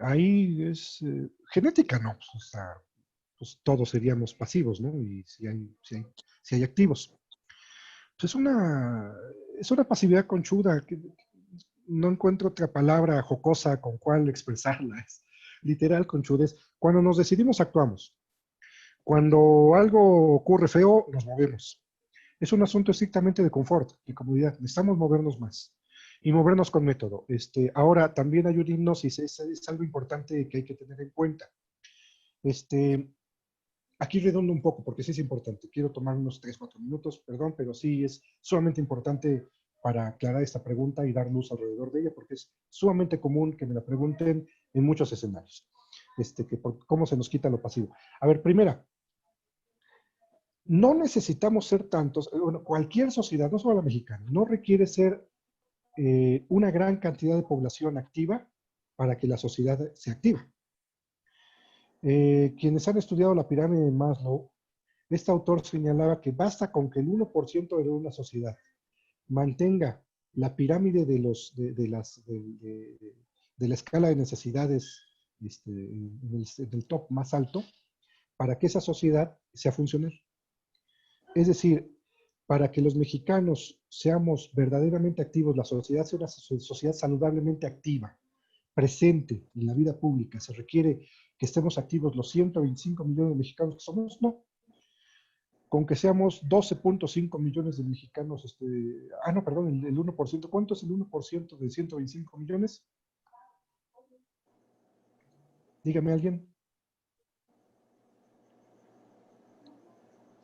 ahí es genética, no, pues, o sea, pues todos seríamos pasivos, ¿no? Y si hay activos. Pues es una pasividad conchuda, que no encuentro otra palabra jocosa con cuál expresarla. Es literal conchudez. Cuando nos decidimos, actuamos. Cuando algo ocurre feo, nos movemos. Es un asunto estrictamente de confort, de comodidad. Necesitamos movernos más y movernos con método. Ahora, también hay una hipnosis, es algo importante que hay que tener en cuenta. Aquí redondo un poco, porque sí es importante. Quiero tomar unos 3, 4 minutos, perdón, pero sí es sumamente importante para aclarar esta pregunta y dar luz alrededor de ella, porque es sumamente común que me la pregunten en muchos escenarios. ¿Cómo se nos quita lo pasivo? A ver, primera, no necesitamos ser tantos, bueno, cualquier sociedad, no solo la mexicana, no requiere ser una gran cantidad de población activa para que la sociedad se activa. Quienes han estudiado la pirámide de Maslow, este autor señalaba que basta con que el 1% de una sociedad mantenga la pirámide de la escala de necesidades en el top más alto para que esa sociedad sea funcional. Es decir, para que los mexicanos seamos verdaderamente activos, la sociedad sea una sociedad saludablemente activa, presente en la vida pública, se requiere que estemos activos los 125 millones de mexicanos que somos, no. Con que seamos 12.5 millones de mexicanos, no, perdón, el 1%. ¿Cuánto es el 1% de 125 millones? Dígame alguien.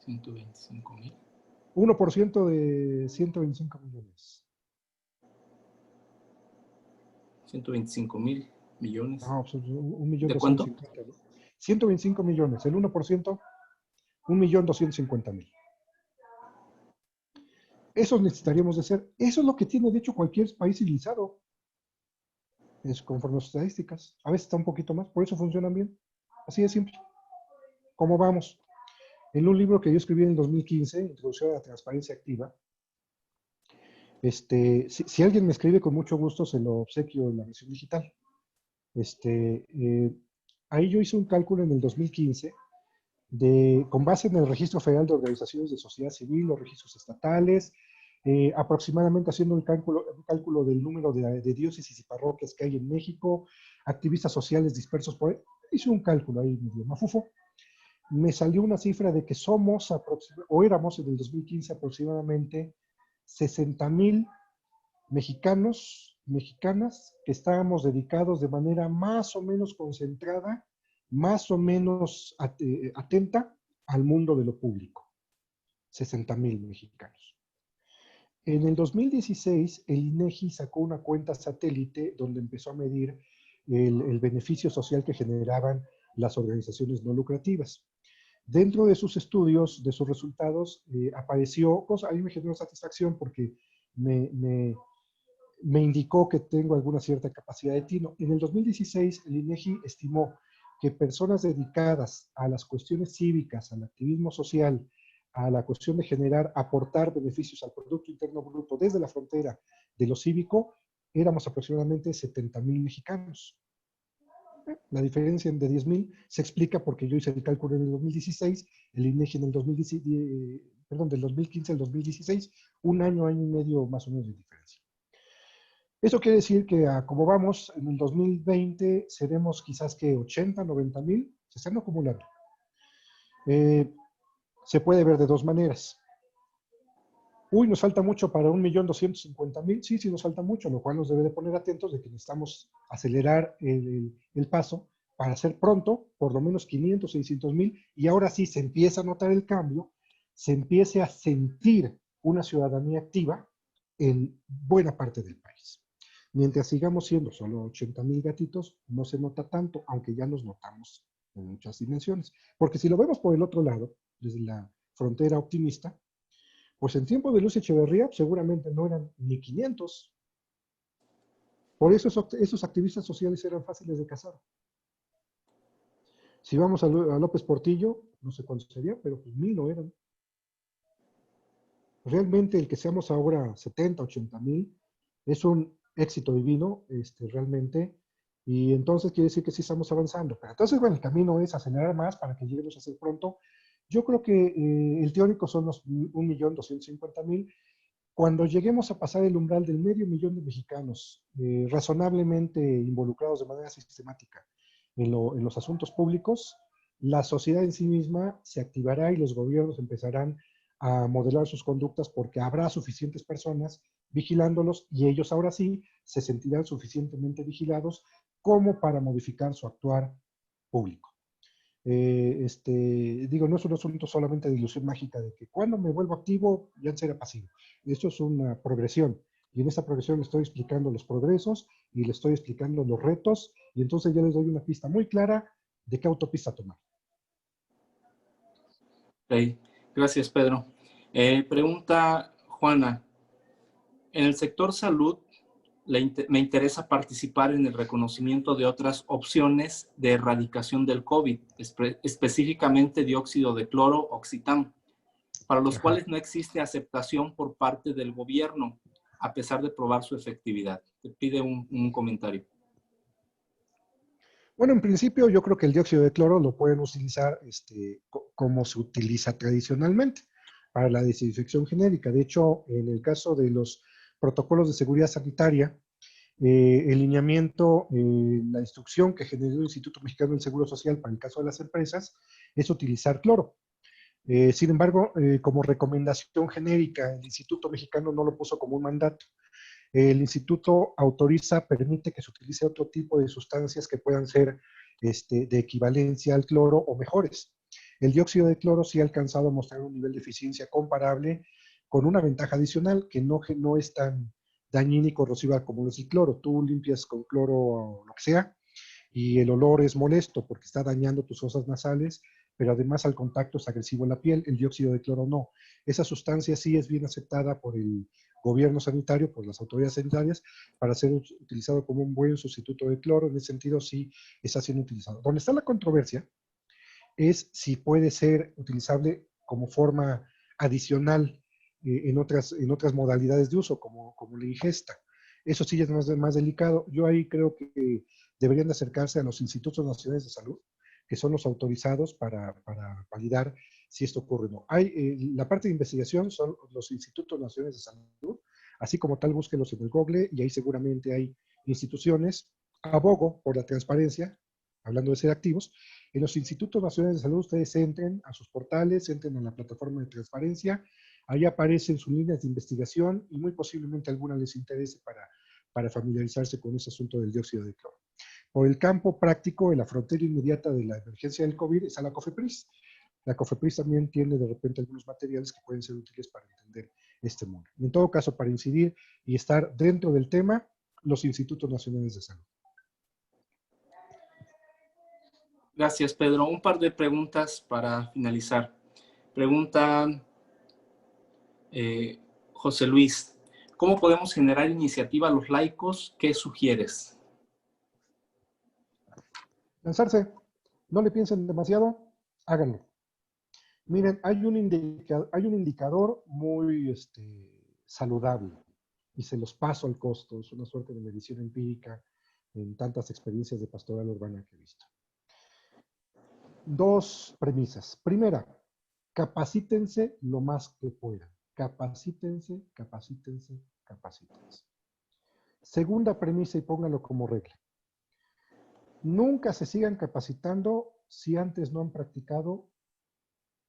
125,000. 1% de 125 millones. 125,000 millones. No, pues 1.250.000. ¿De cuánto? 125 millones, el 1%, 1.250.000. Eso necesitaríamos de ser. Eso es lo que tiene, de hecho, cualquier país civilizado. Es conforme a sus estadísticas. A veces está un poquito más, por eso funcionan bien. Así de simple. ¿Cómo vamos? En un libro que yo escribí en el 2015, Introducción a la Transparencia Activa, si alguien me escribe, con mucho gusto se lo obsequio en la versión digital. Ahí yo hice un cálculo en el 2015 con base en el Registro Federal de Organizaciones de Sociedad Civil, los registros estatales, aproximadamente haciendo un cálculo del número de diócesis y parroquias que hay en México, activistas sociales dispersos por ahí. Hice un cálculo ahí medio mafufo. Me salió una cifra de que somos, o éramos en el 2015 aproximadamente 60,000 mexicanos, mexicanas, que estábamos dedicados de manera más o menos concentrada, más o menos atenta al mundo de lo público. 60,000 mexicanos. En el 2016, el INEGI sacó una cuenta satélite donde empezó a medir el beneficio social que generaban las organizaciones no lucrativas. Dentro de sus estudios, de sus resultados, apareció, a mí me generó satisfacción porque me indicó que tengo alguna cierta capacidad de tino. En el 2016, el INEGI estimó que personas dedicadas a las cuestiones cívicas, al activismo social, a la cuestión de generar, aportar beneficios al Producto Interno Bruto desde la frontera de lo cívico, éramos aproximadamente 70,000 mexicanos. La diferencia de 10,000 se explica porque yo hice el cálculo en el 2016, el INEGI en el 2016, perdón, del 2015 al 2016, un año y medio más o menos de diferencia. Eso quiere decir que como vamos, en el 2020 seremos quizás que 80, 90,000, se están acumulando. Se puede ver de dos maneras. Uy, nos falta mucho para 1,250,000. Sí, sí nos falta mucho, lo cual nos debe de poner atentos de que necesitamos acelerar el paso para hacer pronto por lo menos 500, 600,000, y ahora sí se empieza a notar el cambio, se empiece a sentir una ciudadanía activa en buena parte del país. Mientras sigamos siendo solo 80,000 gatitos, no se nota tanto, aunque ya nos notamos en muchas dimensiones. Porque si lo vemos por el otro lado, desde la frontera optimista, pues en tiempo de Luis Echeverría seguramente no eran ni 500. Por eso esos activistas sociales eran fáciles de cazar. Si vamos a López Portillo, no sé cuántos serían, pero pues 1,000 no eran. Realmente el que seamos ahora 70, 80,000 es un éxito divino, realmente, y entonces quiere decir que sí estamos avanzando. Pero entonces, bueno, el camino es acelerar más para que lleguemos a ser pronto. Yo creo que el teórico son los 1,250,000. Cuando lleguemos a pasar el umbral del 500,000 de mexicanos razonablemente involucrados de manera sistemática en los asuntos públicos, la sociedad en sí misma se activará y los gobiernos empezarán a modelar sus conductas porque habrá suficientes personas vigilándolos y ellos ahora sí se sentirán suficientemente vigilados como para modificar su actuar público. Digo, no es un asunto solamente de ilusión mágica de que cuando me vuelvo activo ya será pasivo. Esto es una progresión y en esta progresión le estoy explicando los progresos y le estoy explicando los retos y entonces ya les doy una pista muy clara de qué autopista tomar. Ok, gracias Pedro. Pregunta Juana, en el sector salud me interesa participar en el reconocimiento de otras opciones de erradicación del COVID, específicamente dióxido de cloro, Oxitam, para los cuales no existe aceptación por parte del gobierno, a pesar de probar su efectividad. Te pide un comentario. Bueno, en principio yo creo que el dióxido de cloro lo pueden utilizar como se utiliza tradicionalmente para la desinfección genérica. De hecho, en el caso de los protocolos de seguridad sanitaria, el lineamiento, la instrucción que generó el Instituto Mexicano del Seguro Social para el caso de las empresas es utilizar cloro. Sin embargo, como recomendación genérica, el Instituto Mexicano no lo puso como un mandato. El instituto permite que se utilice otro tipo de sustancias que puedan ser de equivalencia al cloro o mejores. El dióxido de cloro sí ha alcanzado a mostrar un nivel de eficiencia comparable con una ventaja adicional que no es tan dañina y corrosiva como es el cloro. Tú limpias con cloro o lo que sea y el olor es molesto porque está dañando tus fosas nasales, pero además al contacto es agresivo en la piel. El dióxido de cloro no. Esa sustancia sí es bien aceptada por el gobierno sanitario, por las autoridades sanitarias, para ser utilizado como un buen sustituto de cloro. En ese sentido sí está siendo utilizado. Donde está la controversia es si puede ser utilizable como forma adicional en otras modalidades de uso, como la ingesta. Eso sí es más delicado. Yo ahí creo que deberían de acercarse a los institutos nacionales de salud, que son los autorizados para validar si esto ocurre o no. La parte de investigación son los institutos nacionales de salud, así como tal búsquenlos en el Google y ahí seguramente hay instituciones. Abogo por la transparencia, hablando de ser activos. En los institutos nacionales de salud ustedes entren a sus portales, entren a la plataforma de transparencia, ahí aparecen sus líneas de investigación y muy posiblemente alguna les interese para familiarizarse con ese asunto del dióxido de cloro. Por el campo práctico, en la frontera inmediata de la emergencia del COVID está la COFEPRIS. La COFEPRIS también tiene de repente algunos materiales que pueden ser útiles para entender este mundo. Y en todo caso, para incidir y estar dentro del tema, los institutos nacionales de salud. Gracias, Pedro. Un par de preguntas para finalizar. Pregunta José Luis, ¿cómo podemos generar iniciativa a los laicos? ¿Qué sugieres? Lanzarse, no le piensen demasiado, háganlo. Miren, hay un indicador muy saludable y se los paso al costo. Es una suerte de medición empírica en tantas experiencias de pastoral urbana que he visto. Dos premisas. Primera, capacítense lo más que puedan. Capacítense, capacítense, capacítense. Segunda premisa, y pónganlo como regla. Nunca se sigan capacitando si antes no han practicado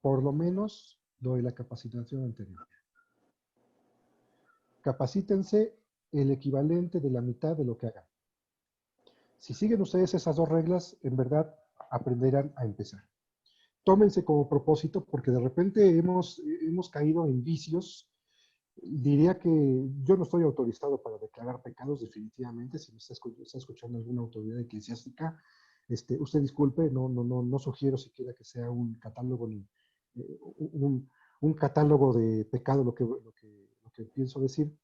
por lo menos lo de la capacitación anterior. Capacítense el equivalente de la mitad de lo que hagan. Si siguen ustedes esas dos reglas, en verdad aprenderán a empezar. Tómense como propósito, porque de repente hemos caído en vicios. Diría que yo no estoy autorizado para declarar pecados definitivamente. Si me está escuchando alguna autoridad eclesiástica, usted disculpe, no sugiero siquiera que sea un catálogo un catálogo de pecado lo que pienso decir,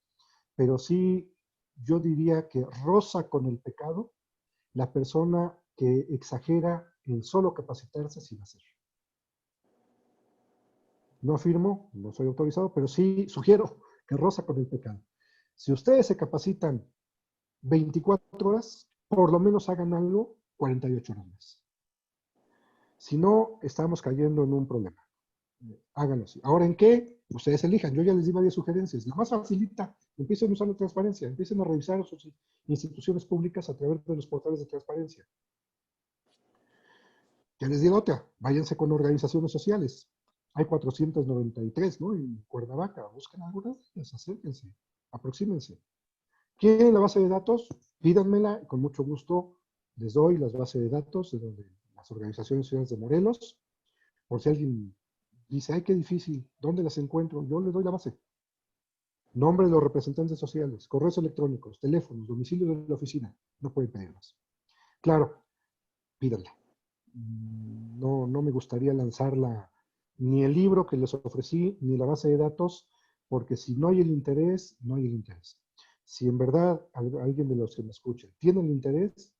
pero sí yo diría que roza con el pecado la persona que exagera en solo capacitarse sin hacer. No afirmo, no soy autorizado, pero sí sugiero que roza con el pecado. Si ustedes se capacitan 24 horas, por lo menos hagan algo 48 horas más. Si no, estamos cayendo en un problema. Háganlo así. Ahora, ¿en qué? Ustedes elijan. Yo ya les di varias sugerencias. La más facilita, empiecen a usar la transparencia, empiecen a revisar sus instituciones públicas a través de los portales de transparencia. Ya les di otra, váyanse con organizaciones sociales. Hay 493, ¿no? En Cuernavaca, busquen algunas de ellas, acérquense, aproxímense. ¿Quieren la base de datos? Pídanmela y con mucho gusto les doy las bases de datos de las organizaciones sociales de Morelos. Por si alguien dice, ay, qué difícil, ¿dónde las encuentro? Yo les doy la base. Nombre de los representantes sociales, correos electrónicos, teléfonos, domicilio de la oficina. No pueden pedir más. Claro, pídanla. No me gustaría lanzarla, ni el libro que les ofrecí, ni la base de datos, porque si no hay el interés, no hay el interés. Si en verdad alguien de los que me escucha tiene el interés,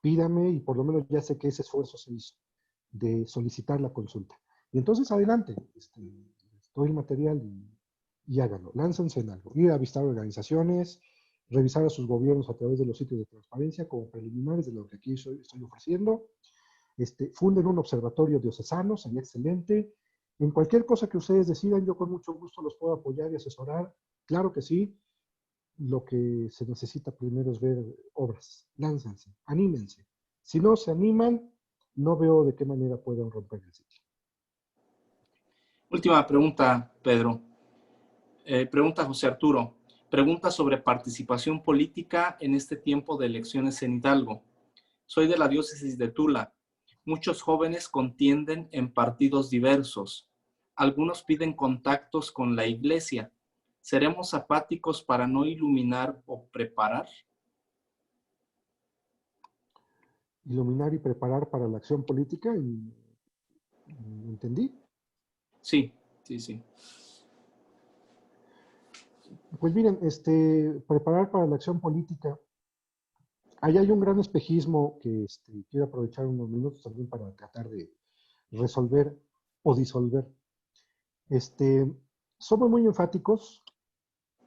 pídame y por lo menos ya sé que ese esfuerzo se hizo de solicitar la consulta. Y entonces adelante, doy el material y háganlo, láncense en algo. Ir a visitar organizaciones, revisar a sus gobiernos a través de los sitios de transparencia como preliminares de lo que aquí estoy ofreciendo. Funden un observatorio diocesano, sería excelente. En cualquier cosa que ustedes decidan, yo con mucho gusto los puedo apoyar y asesorar. Claro que sí. Lo que se necesita primero es ver obras. Lánzanse, anímense. Si no se animan, no veo de qué manera puedan romper el ciclo. Última pregunta, Pedro. Pregunta José Arturo. Pregunta sobre participación política en este tiempo de elecciones en Hidalgo. Soy de la diócesis de Tula. Muchos jóvenes contienden en partidos diversos. Algunos piden contactos con la iglesia. ¿Seremos apáticos para no iluminar o preparar? Iluminar y preparar para la acción política, ¿entendí? Sí. Pues miren, preparar para la acción política. Ahí hay un gran espejismo que quiero aprovechar unos minutos también para tratar de resolver o disolver. Somos muy enfáticos.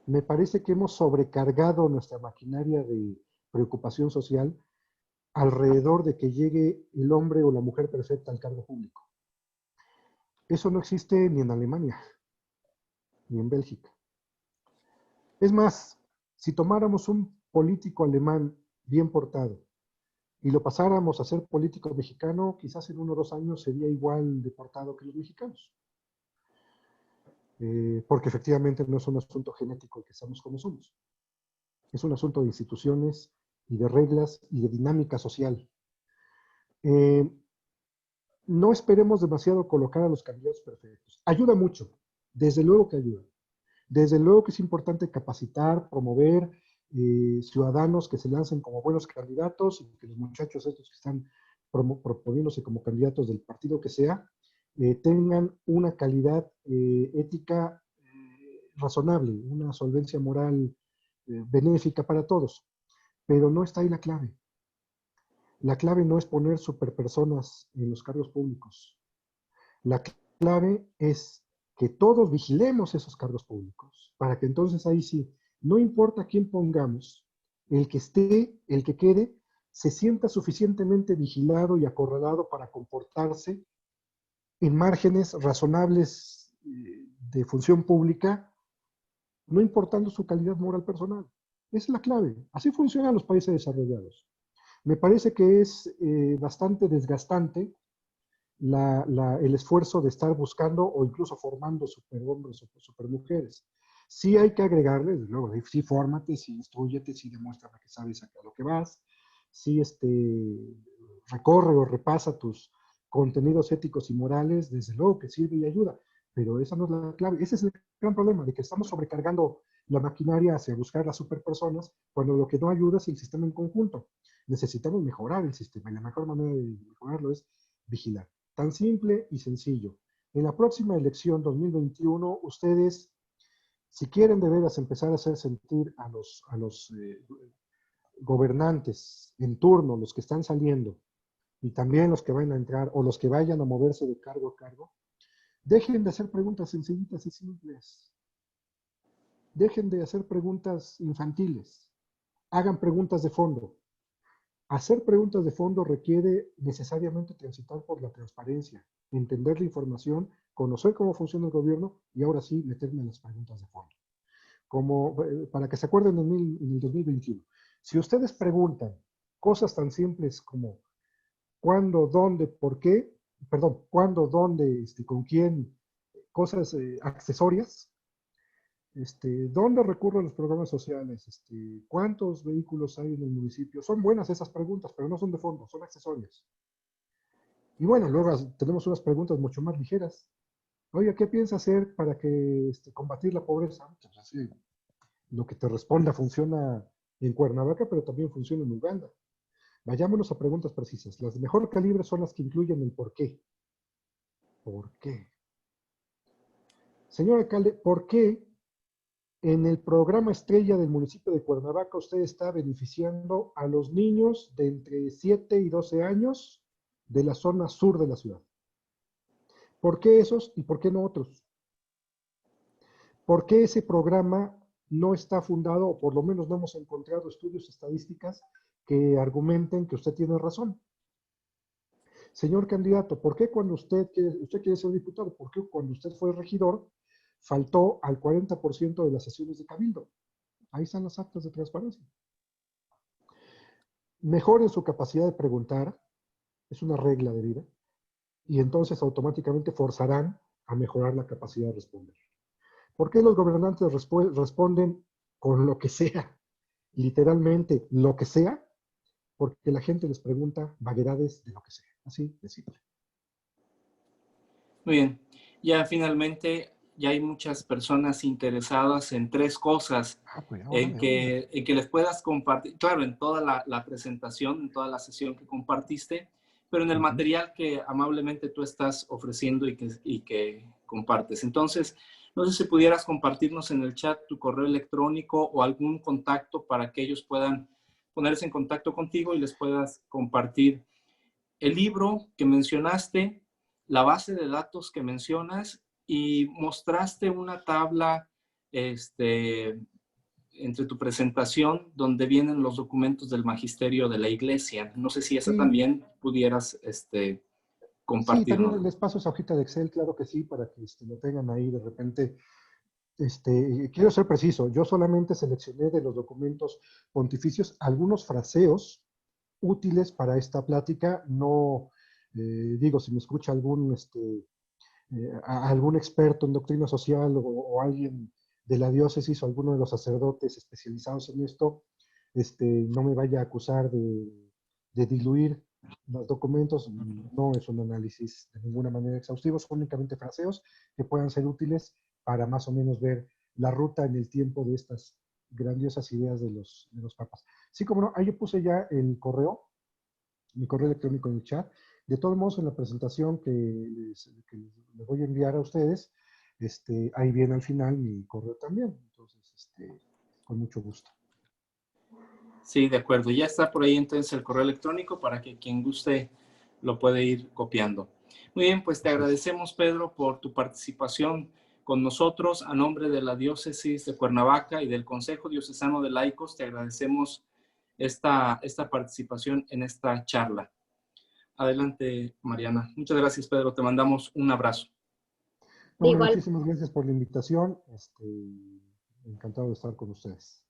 Me parece que hemos sobrecargado nuestra maquinaria de preocupación social alrededor de que llegue el hombre o la mujer perfecta al cargo público. Eso no existe ni en Alemania, ni en Bélgica. Es más, si tomáramos un político alemán bien portado y lo pasáramos a ser político mexicano, quizás en 1 o 2 años sería igual de portado que los mexicanos. Porque efectivamente no es un asunto genético el que estamos como somos. Es un asunto de instituciones y de reglas y de dinámica social. No esperemos demasiado colocar a los candidatos perfectos. Ayuda mucho, desde luego que ayuda. Desde luego que es importante capacitar, promover ciudadanos que se lancen como buenos candidatos y que los muchachos estos que están proponiéndose como candidatos del partido que sea, tengan una calidad ética razonable, una solvencia moral benéfica para todos. Pero no está ahí la clave. La clave no es poner superpersonas en los cargos públicos. La clave es que todos vigilemos esos cargos públicos, para que entonces ahí sí, no importa quién pongamos, el que esté, el que quede, se sienta suficientemente vigilado y acorralado para comportarse en márgenes razonables de función pública, no importando su calidad moral personal. Esa es la clave. Así funcionan los países desarrollados. Me parece que es bastante desgastante el esfuerzo de estar buscando o incluso formando superhombres o supermujeres. Sí hay que agregarle, desde luego, sí fórmate, sí instrúyete, sí demuéstrame que sabes a lo que vas, sí recorre o repasa tus contenidos éticos y morales, desde luego que sirve y ayuda, pero esa no es la clave. Ese es el gran problema, de que estamos sobrecargando la maquinaria hacia buscar las superpersonas, cuando lo que no ayuda es el sistema en conjunto. Necesitamos mejorar el sistema, y la mejor manera de mejorarlo es vigilar. Tan simple y sencillo. En la próxima elección 2021, ustedes, si quieren de veras empezar a hacer sentir a los gobernantes en turno, los que están saliendo, y también los que van a entrar, o los que vayan a moverse de cargo a cargo, dejen de hacer preguntas sencillitas y simples. Dejen de hacer preguntas infantiles. Hagan preguntas de fondo. Hacer preguntas de fondo requiere necesariamente transitar por la transparencia, entender la información, conocer cómo funciona el gobierno y ahora sí meterme en las preguntas de fondo. Para que se acuerden en el 2021. Si ustedes preguntan cosas tan simples como cuándo, dónde, por qué, perdón, cuándo, dónde, con quién, cosas accesorias, ¿dónde recurro a los programas sociales? ¿Cuántos vehículos hay en el municipio? Son buenas esas preguntas, pero no son de fondo, son accesorias. Y bueno, luego tenemos unas preguntas mucho más ligeras. Oye, ¿qué piensa hacer para que combatir la pobreza? Pues así, lo que te responda funciona en Cuernavaca, pero también funciona en Uganda. Vayámonos a preguntas precisas. Las de mejor calibre son las que incluyen el por qué. ¿Por qué? Señor alcalde, ¿por qué en el programa estrella del municipio de Cuernavaca usted está beneficiando a los niños de entre 7 y 12 años de la zona sur de la ciudad? ¿Por qué esos y por qué no otros? ¿Por qué ese programa no está fundado, o por lo menos no hemos encontrado estudios estadísticas que argumenten que usted tiene razón? Señor candidato, ¿por qué cuando usted quiere ser diputado, por qué cuando usted fue regidor faltó al 40% de las sesiones de cabildo? Ahí están las actas de transparencia. Mejoren su capacidad de preguntar, es una regla de vida, y entonces automáticamente forzarán a mejorar la capacidad de responder. ¿Por qué los gobernantes responden con lo que sea? Literalmente, lo que sea, porque la gente les pregunta vaguedades de lo que sea. Así de simple. Muy bien. Ya finalmente, ya hay muchas personas interesadas en tres cosas, Pues, en que les puedas compartir, claro, en toda la presentación, en toda la sesión que compartiste, pero en el material que amablemente tú estás ofreciendo y que compartes. Entonces, no sé si pudieras compartirnos en el chat tu correo electrónico o algún contacto para que ellos puedan ponerse en contacto contigo y les puedas compartir el libro que mencionaste, la base de datos que mencionas y mostraste una tabla entre tu presentación donde vienen los documentos del magisterio de la iglesia. No sé si esa Sí, también pudieras sí, también compartirnos. les paso esa hojita de Excel, claro que sí, para que lo tengan ahí de repente. Quiero ser preciso, yo solamente seleccioné de los documentos pontificios algunos fraseos útiles para esta plática. No, digo, si me escucha algún experto en doctrina social o alguien de la diócesis o alguno de los sacerdotes especializados en esto, no me vaya a acusar de diluir los documentos. No es un análisis de ninguna manera exhaustivo, son únicamente fraseos que puedan ser útiles para más o menos ver la ruta en el tiempo de estas grandiosas ideas de los papas. Sí, como no, ahí yo puse ya el correo mi correo electrónico en el chat. De todos modos, en la presentación que les voy a enviar a ustedes, ahí viene al final mi correo también. Entonces, con mucho gusto. Sí, de acuerdo. Ya está por ahí entonces el correo electrónico para que quien guste lo puede ir copiando. Muy bien, pues te agradecemos, Pedro, por tu participación con nosotros. A nombre de la Diócesis de Cuernavaca y del Consejo Diocesano de Laicos, te agradecemos esta participación en esta charla. Adelante, Mariana. Muchas gracias, Pedro. Te mandamos un abrazo. Bueno, muchísimas gracias por la invitación. Encantado de estar con ustedes.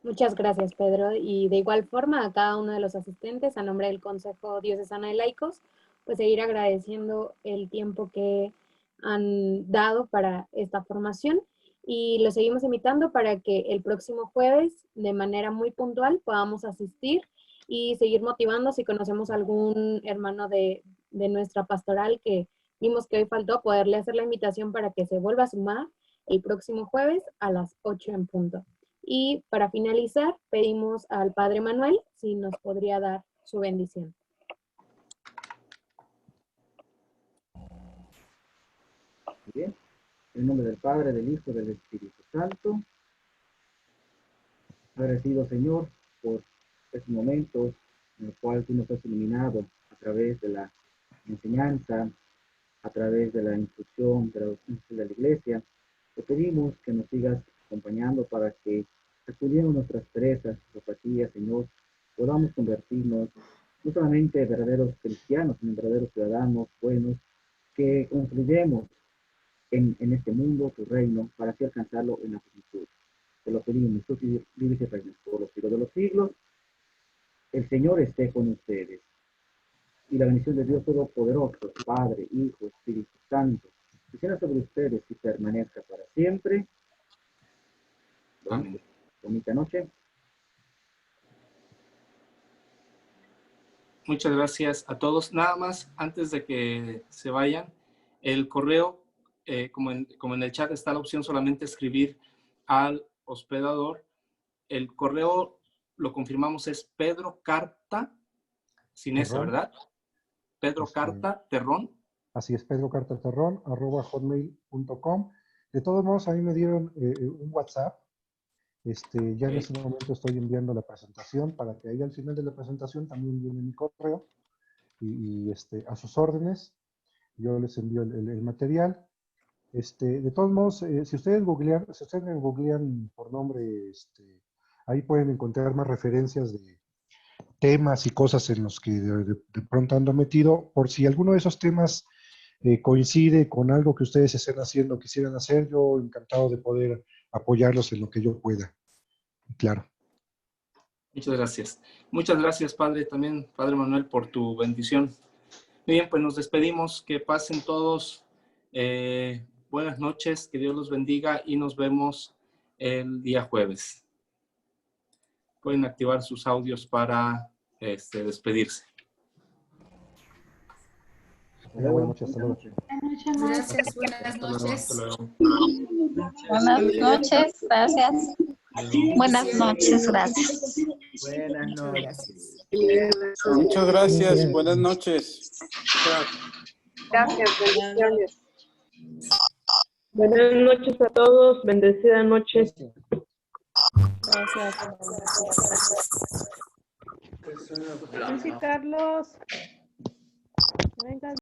Muchas gracias, Pedro. Y de igual forma a cada uno de los asistentes, a nombre del Consejo Diocesano de Laicos, pues seguir agradeciendo el tiempo que han dado para esta formación y los seguimos invitando para que el próximo jueves, de manera muy puntual, podamos asistir y seguir motivando si conocemos algún hermano de nuestra pastoral que vimos que hoy faltó, poderle hacer la invitación para que se vuelva a sumar el próximo jueves a las 8 en punto. Y para finalizar, pedimos al Padre Manuel si nos podría dar su bendición. Bien, en nombre del Padre, del Hijo y del Espíritu Santo. Agradecido, Señor, por estos momentos en los cuales tú nos has iluminado a través de la enseñanza, a través de la instrucción, de la doctrina de la Iglesia. Te pedimos que nos sigas acompañando para que, sacudiendo nuestras perezas, apatías, Señor, podamos convertirnos no solamente en verdaderos cristianos, sino en verdaderos ciudadanos buenos, que construyamos en este mundo tu reino, para así alcanzarlo en la plenitud. Te lo pedimos, tú vives y reinas por los siglos de los siglos. El Señor esté con ustedes. Y la bendición de Dios Todopoderoso, Padre, Hijo, Espíritu Santo, descienda sobre ustedes y permanezca para siempre. Amén. Bonita noche. Muchas gracias a todos. Nada más, antes de que se vayan, el correo, como en el chat está la opción solamente escribir al hospedador. El correo, lo confirmamos, es Pedro Carta, sin S, ¿verdad? Pedro Carta Terrón. Así es, pedrocartaterrón@hotmail.com. De todos modos, a mí me dieron un WhatsApp. Ya en ese momento estoy enviando la presentación para que ahí al final de la presentación también viene mi correo y a sus órdenes. Yo les envío el material. De todos modos, si ustedes googlean por nombre, ahí pueden encontrar más referencias de temas y cosas en los que de pronto ando metido. Por si alguno de esos temas coincide con algo que ustedes estén haciendo, quisieran hacer, yo encantado de poder apoyarlos en lo que yo pueda. Claro. Muchas gracias. Muchas gracias, Padre, también, Padre Manuel, por tu bendición. Muy bien, pues nos despedimos. Que pasen todos buenas noches, que Dios los bendiga y nos vemos el día jueves. Pueden activar sus audios para despedirse. Buenas noches, hasta luego. Gracias, buenas noches. Hasta luego. Buenas noches, gracias. Buenas noches, gracias. Buenas noches. Muchas gracias, buenas noches. Gracias, bendiciones. Buenas noches a todos, bendecida noche. Gracias. Sí, Carlos. Venga.